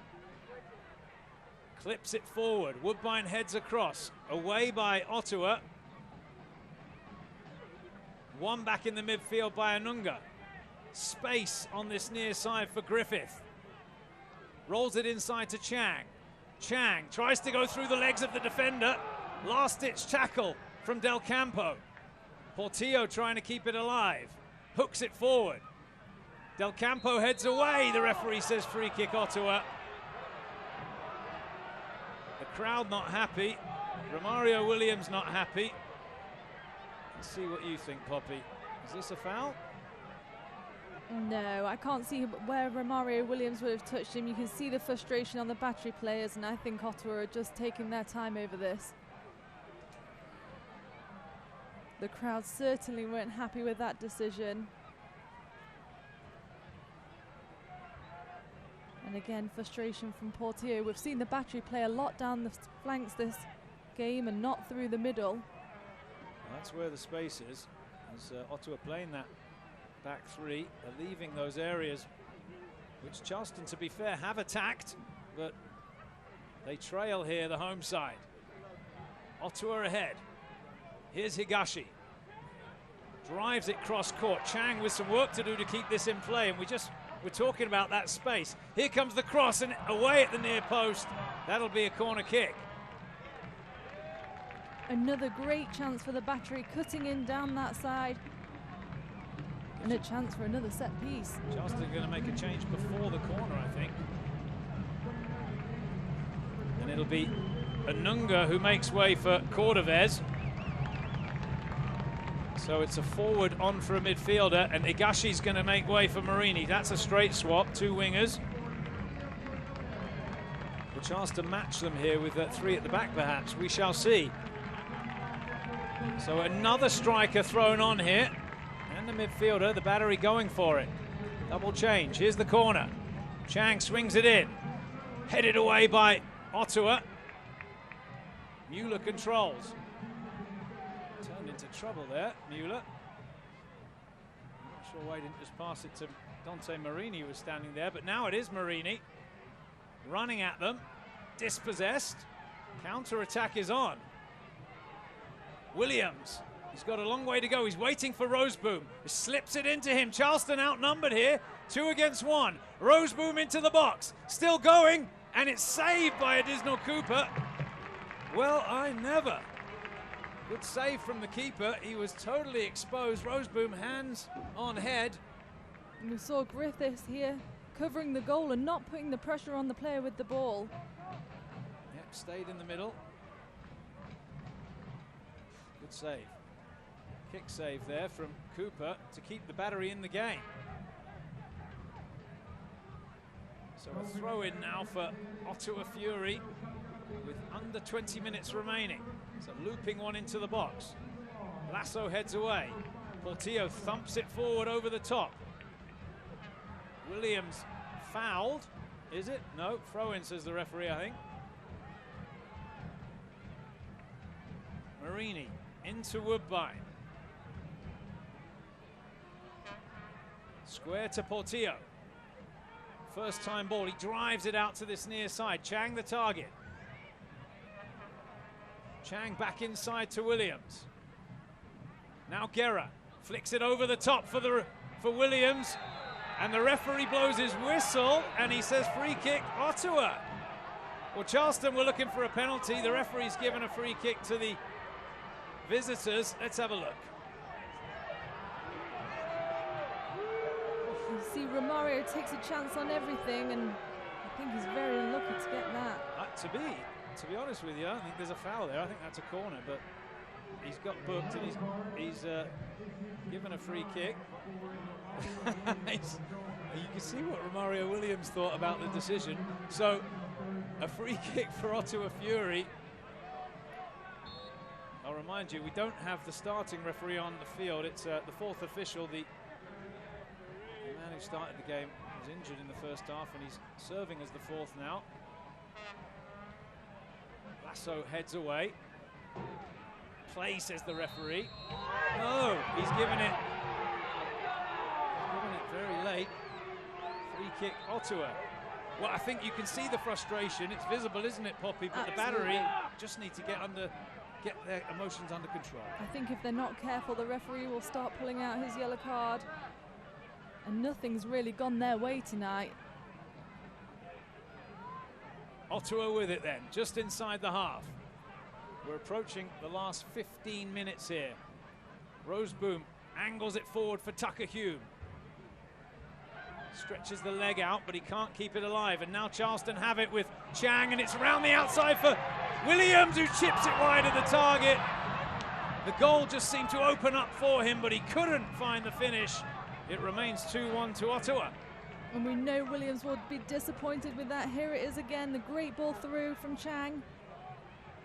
Clips it forward. Woodbine heads across. Away by Ottawa. One back in the midfield by Anunga. Space on this near side for Griffith. Rolls it inside to Chang. Chang tries to go through the legs of the defender. Last-ditch tackle from Del Campo. Portillo trying to keep it alive. Hooks it forward. Del Campo heads away. The referee says free kick Ottawa. The crowd not happy. Romario Williams not happy. Let's see what you think, Poppy. Is this a foul? No, I can't see where Romario Williams would have touched him. You can see the frustration on the Battery players, and I think Ottawa are just taking their time over this. The crowd certainly weren't happy with that decision. And again, frustration from Portillo. We've seen the Battery play a lot down the flanks this game and not through the middle. Well, that's where the space is. As Ottawa playing that back three, are leaving those areas which Charleston, to be fair, have attacked, but they trail here, the home side. Ottawa ahead. Here's Higashi. Drives it cross court. Chang with some work to do to keep this in play, and we're talking about that space. Here comes the cross and away at the near post. That'll be a corner kick. Another great chance for the Battery, cutting in down that side. And a chance for another set piece. Charleston going to make a change before the corner, I think. And it'll be Anunga who makes way for Cordovez. So it's a forward on for a midfielder, and Igashi's going to make way for Marini. That's a straight swap, 2 wingers. Will Charleston match them here with 3 at the back, perhaps? We shall see. So another striker thrown on here. And the midfielder, the Battery going for it. Double change. Here's the corner. Chang swings it in. Headed away by Ottawa. Mueller controls. Turned into trouble there, Mueller. I'm not sure why he didn't just pass it to Dante Marini, who was standing there, but now it is Marini. Running at them. Dispossessed. Counter-attack is on. Williams. He's got a long way to go. He's waiting for Roseboom. He slips it into him. Charleston outnumbered here. 2 against 1. Roseboom into the box. Still going. And it's saved by Additional Cooper. Well, I never. Good save from the keeper. He was totally exposed. Roseboom hands on head. And we saw Griffiths here covering the goal and not putting the pressure on the player with the ball. Yep, stayed in the middle. Good save. Kick save there from Cooper to keep the Battery in the game. So a throw in now for Ottawa Fury with under 20 minutes remaining. So looping one into the box. Lasso heads away. Portillo thumps it forward over the top. Williams fouled. Is it? No, throw in, says the referee, I think. Marini into Woodbine. Square to Portillo. First time ball, he drives it out to this near side. Chang the target. Chang back inside to Williams. Now Guerra flicks it over the top for Williams, and the referee blows his whistle and he says free kick Ottawa. Well, Charleston were looking for a penalty. The referee's given a free kick to the visitors. Let's have a look. You see Romario takes a chance on everything, and I think he's very unlucky to get that. To be honest with you, I don't think there's a foul there. I think that's a corner, but he's got booked and he's given a free kick. You can see what Romario Williams thought about the decision. So a free kick for Ottawa Fury. I'll remind you, we don't have the starting referee on the field. It's the 4th official. The man who started the game was injured in the first half, and he's serving as the 4th now. Lasso heads away. Play, says the referee. No, he's given it very late. Free kick Ottawa. Well, I think you can see the frustration. It's visible, isn't it, Poppy? But Absolutely. The Battery just need to get their emotions under control. I think if they're not careful, the referee will start pulling out his yellow card. And nothing's really gone their way tonight. Ottawa with it then, just inside the half. We're approaching the last 15 minutes here. Roseboom angles it forward for Tucker Hume. Stretches the leg out, but he can't keep it alive. And now Charleston have it with Chang, and it's around the outside for Williams, who chips it wide of the target. The goal just seemed to open up for him, but he couldn't find the finish. It remains 2-1 to Ottawa. And we know Williams would be disappointed with that. Here it is again, the great ball through from Chang.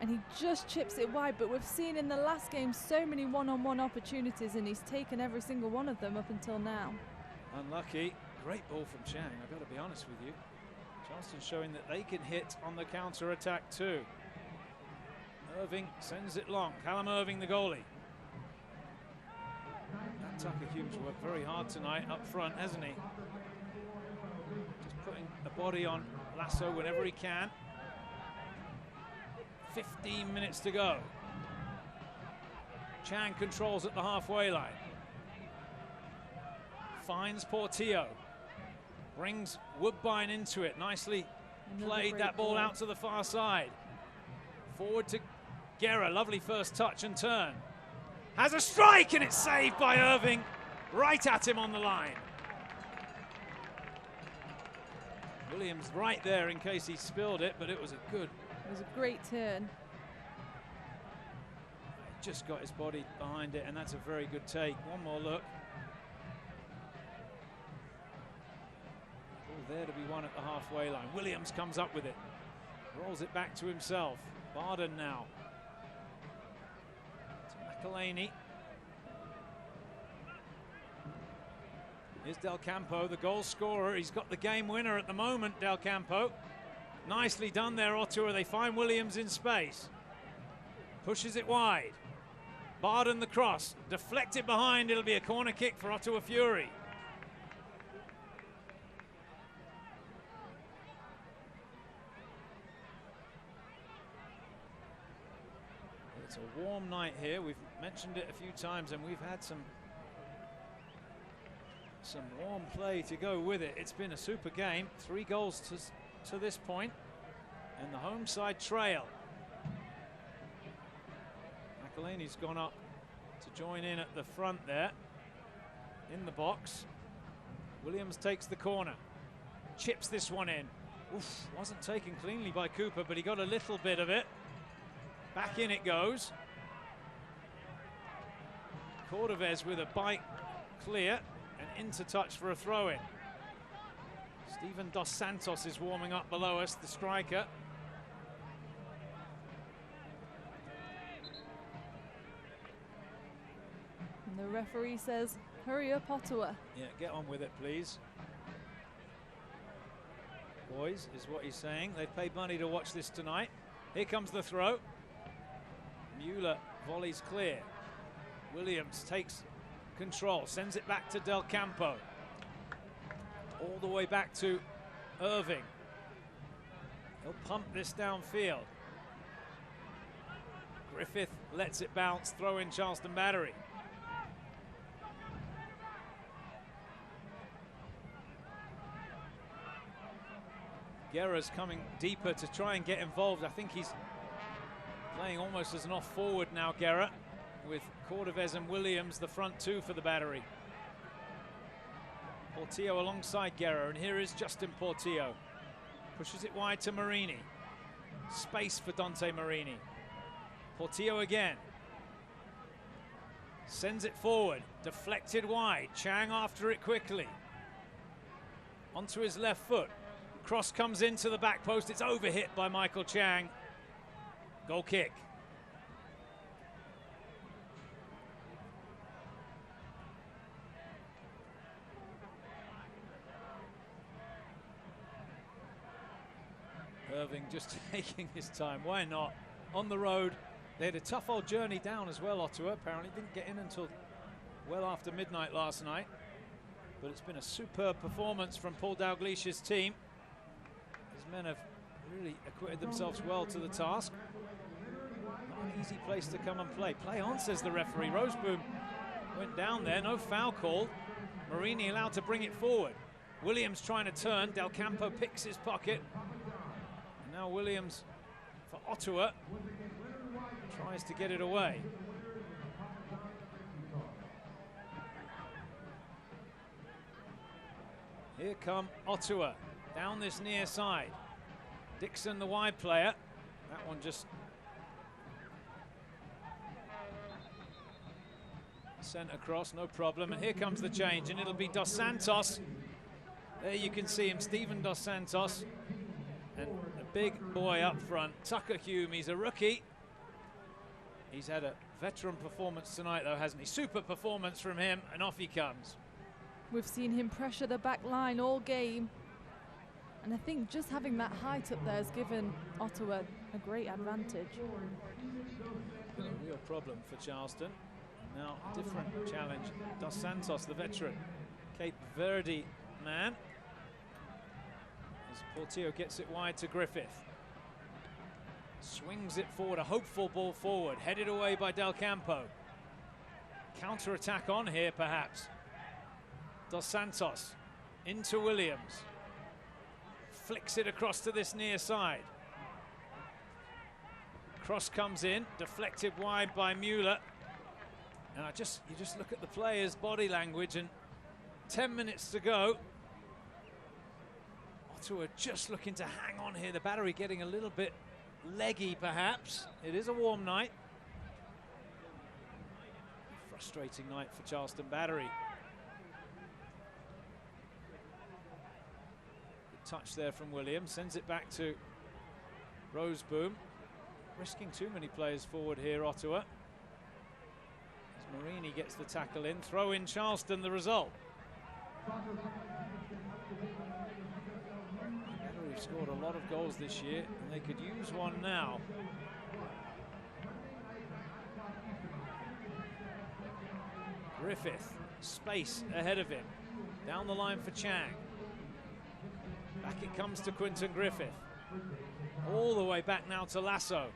And he just chips it wide, but we've seen in the last game so many one-on-one opportunities, and he's taken every single one of them up until now. Unlucky. Great ball from Chang, I've got to be honest with you. Charleston showing that they can hit on the counter-attack too. Irving sends it long. Callum Irving, the goalie. That Tucker Hume's worked very hard tonight up front, hasn't he? Just putting a body on Lasso whenever he can. 15 minutes to go. Chang controls at the halfway line. Finds Portillo. Brings Woodbine into it. Nicely played that ball out to the far side. Forward to Guerra, lovely first touch and turn. Has a strike, and it's saved by Irving. Right at him on the line. Williams right there in case he spilled it, but it was a great turn. Just got his body behind it, and that's a very good take. One more look. All there to be won at the halfway line. Williams comes up with it. Rolls it back to himself. Barden now. To McElhaney. Here's Del Campo, the goal scorer. He's got the game winner at the moment, Del Campo. Nicely done there, Ottawa. They find Williams in space. Pushes it wide. Barden the cross. Deflected behind. It'll be a corner kick for Ottawa Fury. It's a warm night here. We've mentioned it a few times, and we've had some warm play to go with it. It's been a super game. 3 goals to this point, and the home side trail. McElhaney's gone up to join in at the front there in the box. Williams takes the corner, chips this one in. Oof, wasn't taken cleanly by Cooper, but he got a little bit of it. Back in it goes. Cordovez with a bite clear and into touch for a throw-in. Steven Dos Santos is warming up below us, the striker. And the referee says, hurry up, Ottawa. Yeah, get on with it, please. Boys, is what he's saying. They've paid money to watch this tonight. Here comes the throw. Mueller volleys clear. Williams takes control, sends it back to Del Campo. All the way back to Irving. He'll pump this downfield. Griffith lets it bounce, throw in Charleston Battery. Guerra's coming deeper to try and get involved. I think he's playing almost as an off-forward now, Guerra, with Cordovez and Williams, the front two for the Battery. Portillo alongside Guerra, and here is Justin Portillo. Pushes it wide to Marini. Space for Dante Marini. Portillo again. Sends it forward, deflected wide. Chang after it quickly. Onto his left foot. Cross comes into the back post. It's overhit by Michael Chang. Goal kick. Irving just taking his time. Why not? On the road. They had a tough old journey down as well, Ottawa. Apparently didn't get in until well after midnight last night. But it's been a superb performance from Paul Dalglish's team. His men have really acquitted themselves well to the task. Not an easy place to come and play. Play on, says the referee. Roseboom went down there. No foul call. Marini allowed to bring it forward. Williams trying to turn. Del Campo picks his pocket. And now Williams for Ottawa tries to get it away. Here come Ottawa down this near side. Dixon, the wide player. That one just sent across, no problem. And here comes the change, and it'll be Dos Santos. There you can see him, Steven Dos Santos. And a big boy up front, Tucker Hume. He's a rookie. He's had a veteran performance tonight, though, hasn't he? Super performance from him, and off he comes. We've seen him pressure the back line all game. And I think just having that height up there has given Ottawa a great advantage. Been a real problem for Charleston. Now, a different challenge. Dos Santos, the veteran, Cape Verde man. As Portillo gets it wide to Griffith. Swings it forward, a hopeful ball forward, headed away by Del Campo. Counter-attack on here, perhaps. Dos Santos into Williams. Flicks it across to this near side. Cross comes in, deflected wide by Mueller. And you just look at the players' body language, and 10 minutes to go. Ottawa just looking to hang on here. The Battery getting a little bit leggy, perhaps. It is a warm night. Frustrating night for Charleston Battery. Good touch there from Williams. Sends it back to Roseboom. Risking too many players forward here, Ottawa. As Marini gets the tackle in. Throw in Charleston, the result. They've scored a lot of goals this year, and they could use one now. Griffith, space ahead of him. Down the line for Chang. Back it comes to Quinton Griffith. All the way back now to Lasso.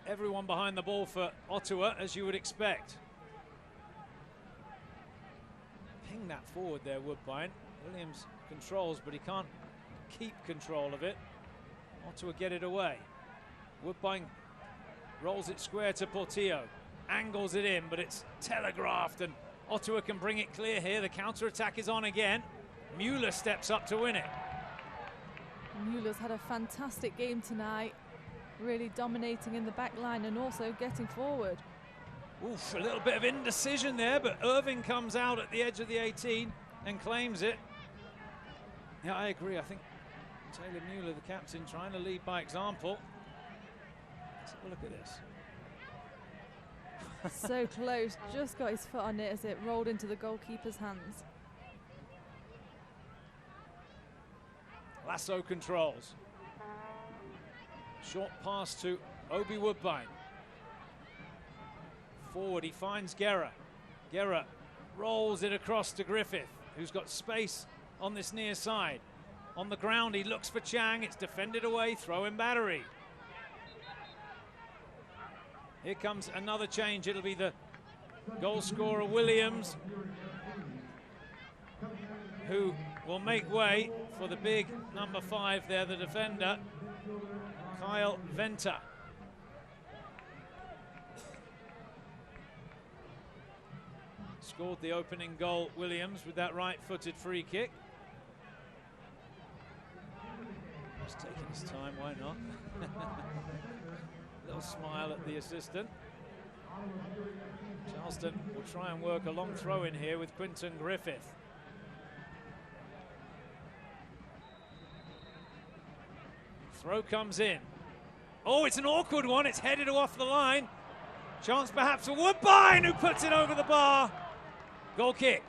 Everyone behind the ball for Ottawa, as you would expect. Ping that forward there, Woodbine. Williams controls, but he can't keep control of it. Ottawa get it away. Woodbine rolls it square to Portillo. Angles it in, but it's telegraphed, and Ottawa can bring it clear here. The counter-attack is on again. Mueller steps up to win it. Mueller's had a fantastic game tonight, really dominating in the back line and also getting forward. Oof, a little bit of indecision there, but Irving comes out at the edge of the 18 and claims it. Yeah, I agree. I think Taylor Mueller, the captain, trying to lead by example. Let's have a look at this. So close, just got his foot on it as it rolled into the goalkeeper's hands. Lasso controls. Short pass to Obi Woodbine. Forward, he finds Guerra. Guerra rolls it across to Griffith, who's got space on this near side. On the ground, he looks for Chang. It's defended away, throw-in Battery. Here comes another change. It'll be the goal scorer, Williams, who will make way for the big number 5 there, the defender, Kyle Venter. Scored the opening goal, Williams, with that right-footed free kick. Just taking his time, why not? Little smile at the assistant. Charleston will try and work a long throw in here with Quinton Griffith. Throw comes in. Oh, it's an awkward one. It's headed off the line. Chance perhaps for Woodbine, who puts it over the bar. Goal kick.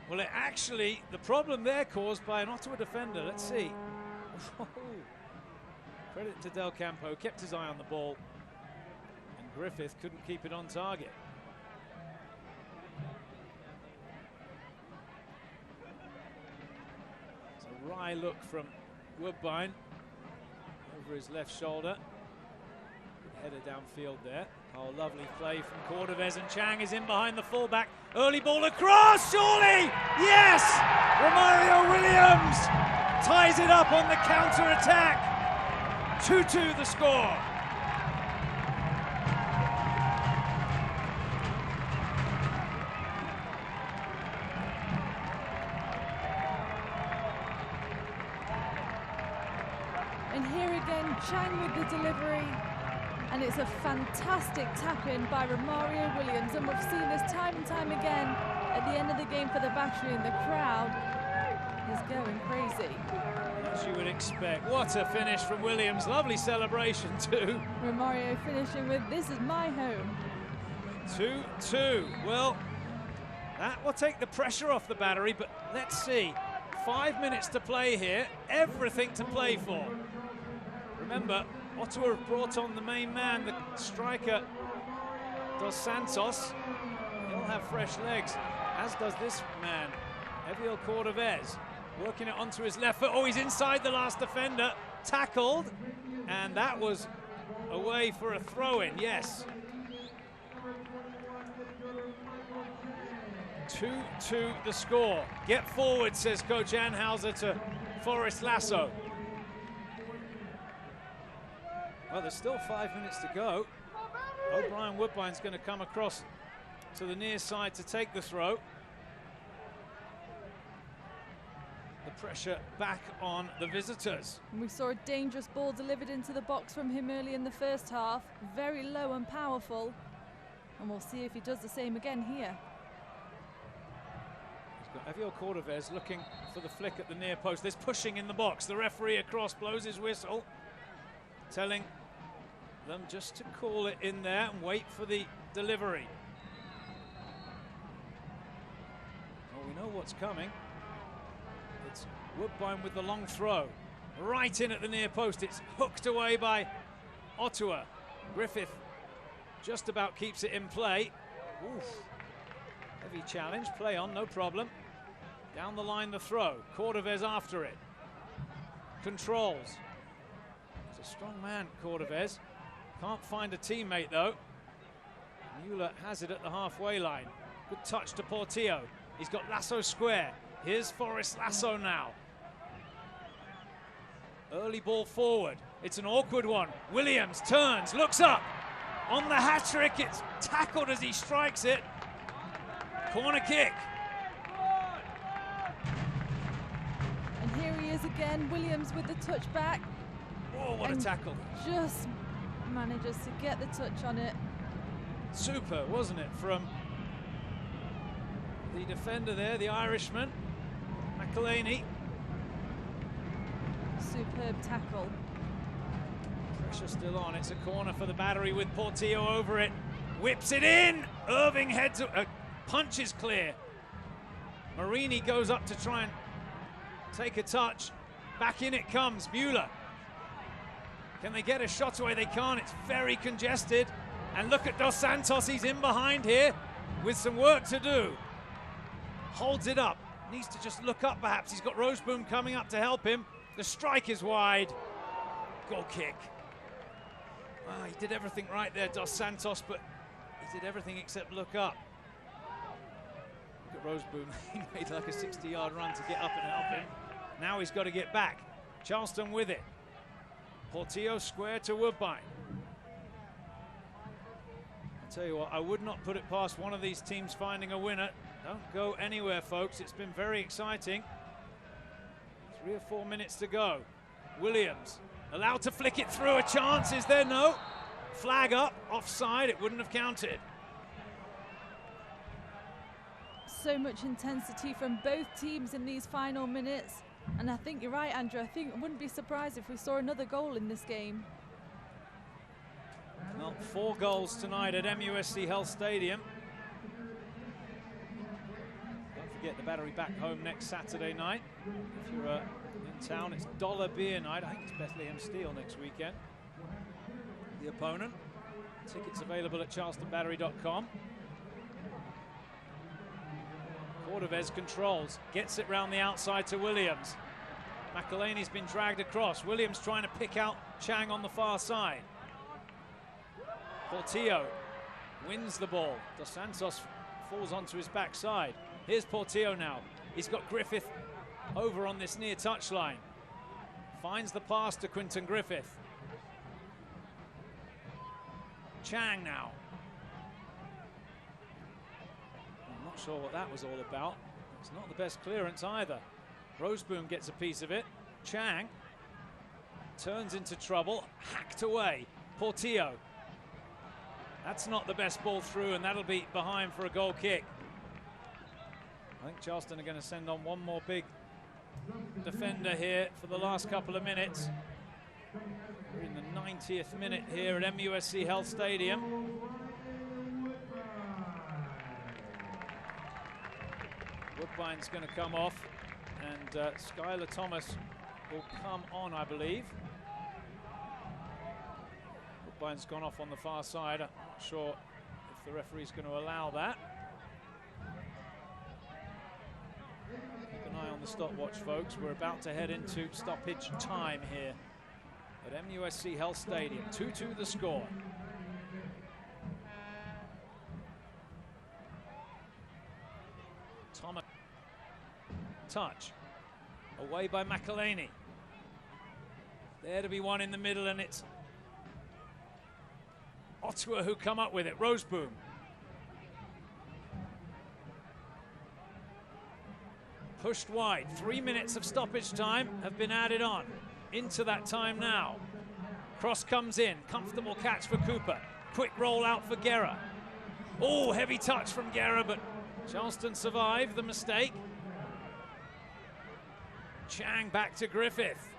Well, it actually, the problem there caused by an Ottawa defender. Let's see. Oh. Credit to Del Campo, kept his eye on the ball, and Griffith couldn't keep it on target. It's a wry look from Woodbine over his left shoulder. Good header downfield there. Oh, lovely play from Cordovez, and Chang is in behind the fullback. Early ball across, surely! Yes! Romario Williams ties it up on the counter-attack. 2-2 the score. And here again, Chang with the delivery. And it's a fantastic tap-in by Romario Williams. And we've seen this time and time again at the end of the game for the Battery, and the crowd is going crazy. As you would expect. What a finish from Williams. Lovely celebration too. Romario finishing with, "This is my home." 2-2. Well, that will take the pressure off the Battery, but let's see. 5 minutes to play here. Everything to play for. Remember, Ottawa have brought on the main man, the striker, Dos Santos. He'll have fresh legs, as does this man, Eviel Cordovez. Working it onto his left foot. Oh, he's inside the last defender. Tackled. And that was away for a throw-in, yes. 2-2 the score. Get forward, says Coach Anhauser to Forrest Lasso. Well, there's still 5 minutes to go. O'Brien Woodbine's going to come across to the near side to take the throw. The pressure back on the visitors. And we saw a dangerous ball delivered into the box from him early in the first half. Very low and powerful. And we'll see if he does the same again here. He's got Eviel Cordovez looking for the flick at the near post. There's pushing in the box. The referee across blows his whistle, telling them just to call it in there and wait for the delivery. Well, we know what's coming. It's Woodbine with the long throw. Right in at the near post. It's hooked away by Ottawa. Griffith just about keeps it in play. Oof. Heavy challenge. Play on, no problem. Down the line the throw. Cordovez after it. Controls. He's a strong man, Cordovez. Can't find a teammate though. Mueller has it at the halfway line. Good touch to Portillo. He's got Lasso square. Here's Forrest Lasso now. Early ball forward. It's an awkward one. Williams turns, looks up. On the hat-trick, it's tackled as he strikes it. Corner kick. And here he is again, Williams with the touchback. Oh, what a tackle. Just manages to get the touch on it. Super, wasn't it, from the defender there, the Irishman, McElhaney. Superb tackle. Pressure still on. It's a corner for the Battery with Portillo over it. Whips it in. Irving heads, punches clear. Marini goes up to try and take a touch. Back in it comes. Mueller. Can they get a shot away? They can't. It's very congested. And look at Dos Santos. He's in behind here with some work to do. Holds it up. Needs to just look up perhaps. He's got Roseboom coming up to help him. The strike is wide. Goal kick. Ah, he did everything right there, Dos Santos, but he did everything except look up. Look at Roseboom. He made like a 60-yard run to get up and help him. Now he's got to get back. Charleston with it. Portillo square to Woodbine. I'll tell you what, I would not put it past one of these teams finding a winner. Don't go anywhere, folks. It's been very exciting. 3 or 4 minutes to go. Williams allowed to flick it through. A chance, is there? No. Flag up, offside, it wouldn't have counted. So much intensity from both teams in these final minutes. And I think you're right, Andrew. I think I wouldn't be surprised if we saw another goal in this game. Well, 4 goals tonight at MUSC Health Stadium. Don't forget the Battery back home next Saturday night. If you're in town, it's Dollar Beer Night. I think it's Bethlehem Steel next weekend. The opponent. Tickets available at charlestonbattery.com. Cordovez controls, gets it round the outside to Williams. McElhaney's been dragged across. Williams trying to pick out Chang on the far side. Portillo wins the ball. Dos Santos falls onto his backside. Here's Portillo now. He's got Griffith over on this near touchline. Finds the pass to Quinton Griffith. Chang now. I'm not sure what that was all about. It's not the best clearance either. Roseboom gets a piece of it. Chang turns into trouble, hacked away. Portillo. That's not the best ball through, and that'll be behind for a goal kick. I think Charleston are going to send on one more big defender here for the last couple of minutes. We're in the 90th minute here at MUSC Health Stadium. Woodbine's going to come off, and Skylar Thomas will come on, I believe. Woodbine's gone off on the far side. I'm not sure if the referee's going to allow that. Keep an eye on the stopwatch, folks. We're about to head into stoppage time here at MUSC Health Stadium. 2-2 the score. Thomas. Touch. Away by McElhaney. There to be one in the middle, and it's Ottawa who come up with it. Roseboom. Pushed wide. 3 minutes of stoppage time have been added on into that time now. Cross comes in. Comfortable catch for Cooper. Quick roll out for Guerra. Oh, heavy touch from Guerra, but Charleston survived the mistake. Chang back to Griffith.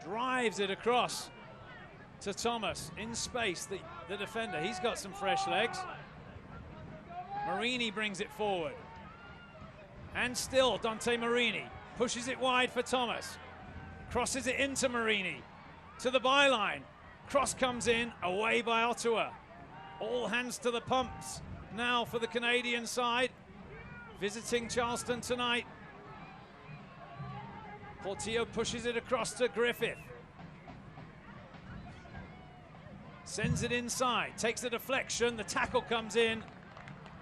Drives it across to Thomas. In space, the defender. He's got some fresh legs. Marini brings it forward. And still, Dante Marini pushes it wide for Thomas. Crosses it into Marini. To the byline. Cross comes in, away by Ottawa. All hands to the pumps now for the Canadian side. Visiting Charleston tonight. Portillo pushes it across to Griffith. Sends it inside, takes the deflection, the tackle comes in.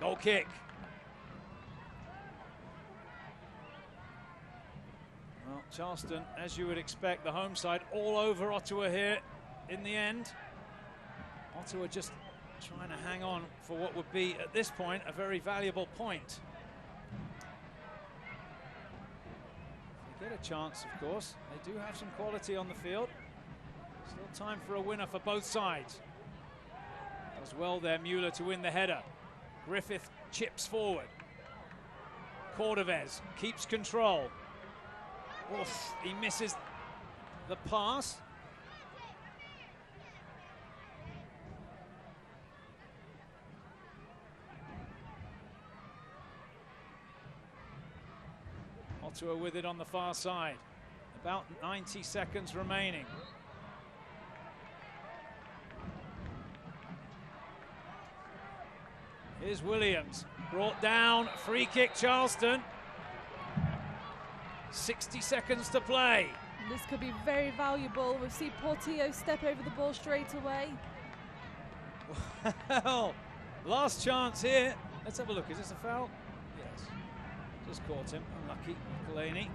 Goal kick. Well, Charleston, as you would expect, the home side all over Ottawa here in the end. Ottawa just trying to hang on for what would be, at this point, a very valuable point. They get a chance, of course. They do have some quality on the field. Still time for a winner for both sides. Does well there, Mueller, to win the header. Griffith chips forward. Cordovez keeps control. Oof, he misses the pass. Ottawa with it on the far side. About 90 seconds remaining. Here's Williams, brought down, free kick Charleston. 60 seconds to play. This could be very valuable. We've seen Portillo step over the ball straight away. Well, last chance here. Let's have a look, is this a foul? Yes, just caught him, unlucky, Delaney.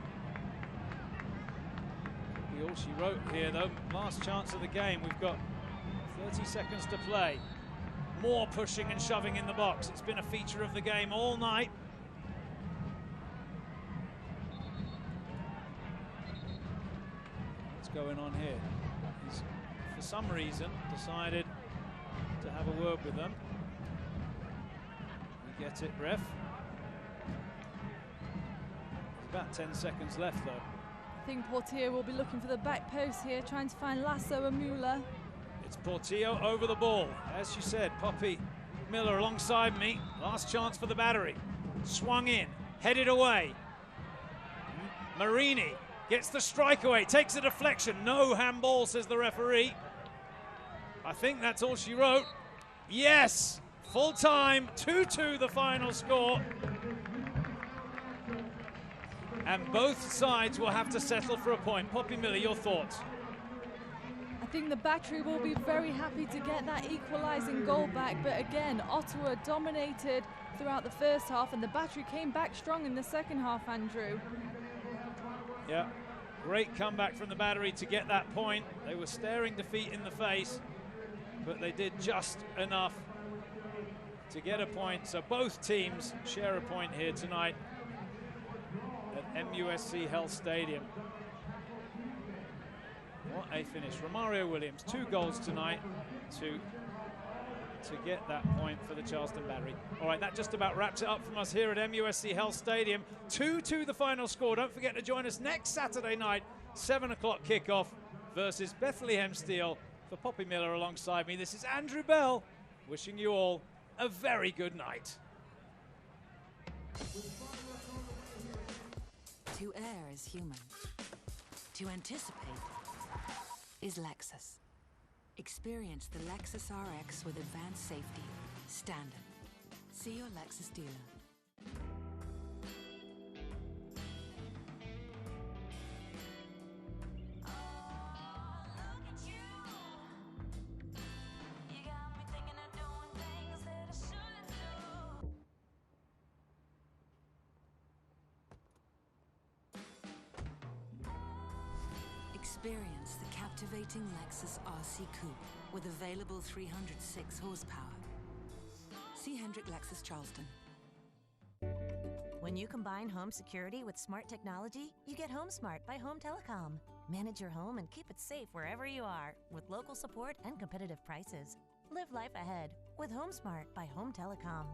Be all she wrote here though. Last chance of the game, we've got 30 seconds to play. More pushing and shoving in the box. It's been a feature of the game all night. What's going on here? He's, for some reason, decided to have a word with them. We get it, ref. There's about 10 seconds left, though. I think Portillo will be looking for the back post here, trying to find Lasso and Mueller. It's Portillo over the ball. As you said, Poppy Miller alongside me. Last chance for the battery. Swung in, headed away. Marini gets the strike away, takes a deflection. No handball, says the referee. I think that's all she wrote. Yes, full time, 2-2 the final score. And both sides will have to settle for a point. Poppy Miller, your thoughts? I think the Battery will be very happy to get that equalising goal back, but again, Ottawa dominated throughout the first half and the Battery came back strong in the second half, Andrew. Yeah, great comeback from the Battery to get that point. They were staring defeat in the face, but they did just enough to get a point. So both teams share a point here tonight at MUSC Health Stadium. What a finish. Romario Williams, 2 goals tonight to get that point for the Charleston Battery. All right, that just about wraps it up from us here at MUSC Health Stadium. 2-2 the final score. Don't forget to join us next Saturday night, 7 o'clock kickoff versus Bethlehem Steel. For Poppy Miller alongside me, this is Andrew Bell, wishing you all a very good night. To err is human. To anticipate is Lexus. Experience the Lexus RX with advanced safety. Standard. See your Lexus dealer. Experience the captivating Lexus RC Coupe. with available 306 horsepower. See Hendrick Lexus Charleston. When you combine home security with smart technology, you get Home Smart by Home Telecom. Manage your home and keep it safe wherever you are with local support and competitive prices. Live life ahead with Home Smart by Home Telecom.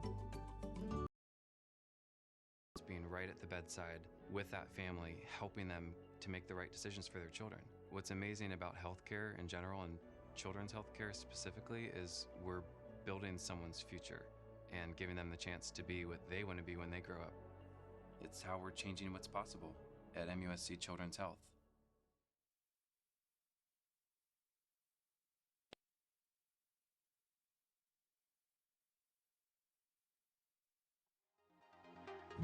Being right at the bedside with that family, helping them to make the right decisions for their children. What's amazing about healthcare in general and children's healthcare specifically is we're building someone's future and giving them the chance to be what they want to be when they grow up. It's how we're changing what's possible at MUSC Children's Health.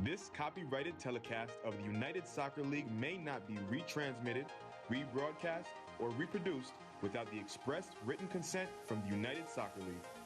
This copyrighted telecast of the United Soccer League may not be retransmitted, rebroadcast, or reproduced without the express written consent from the United Soccer League.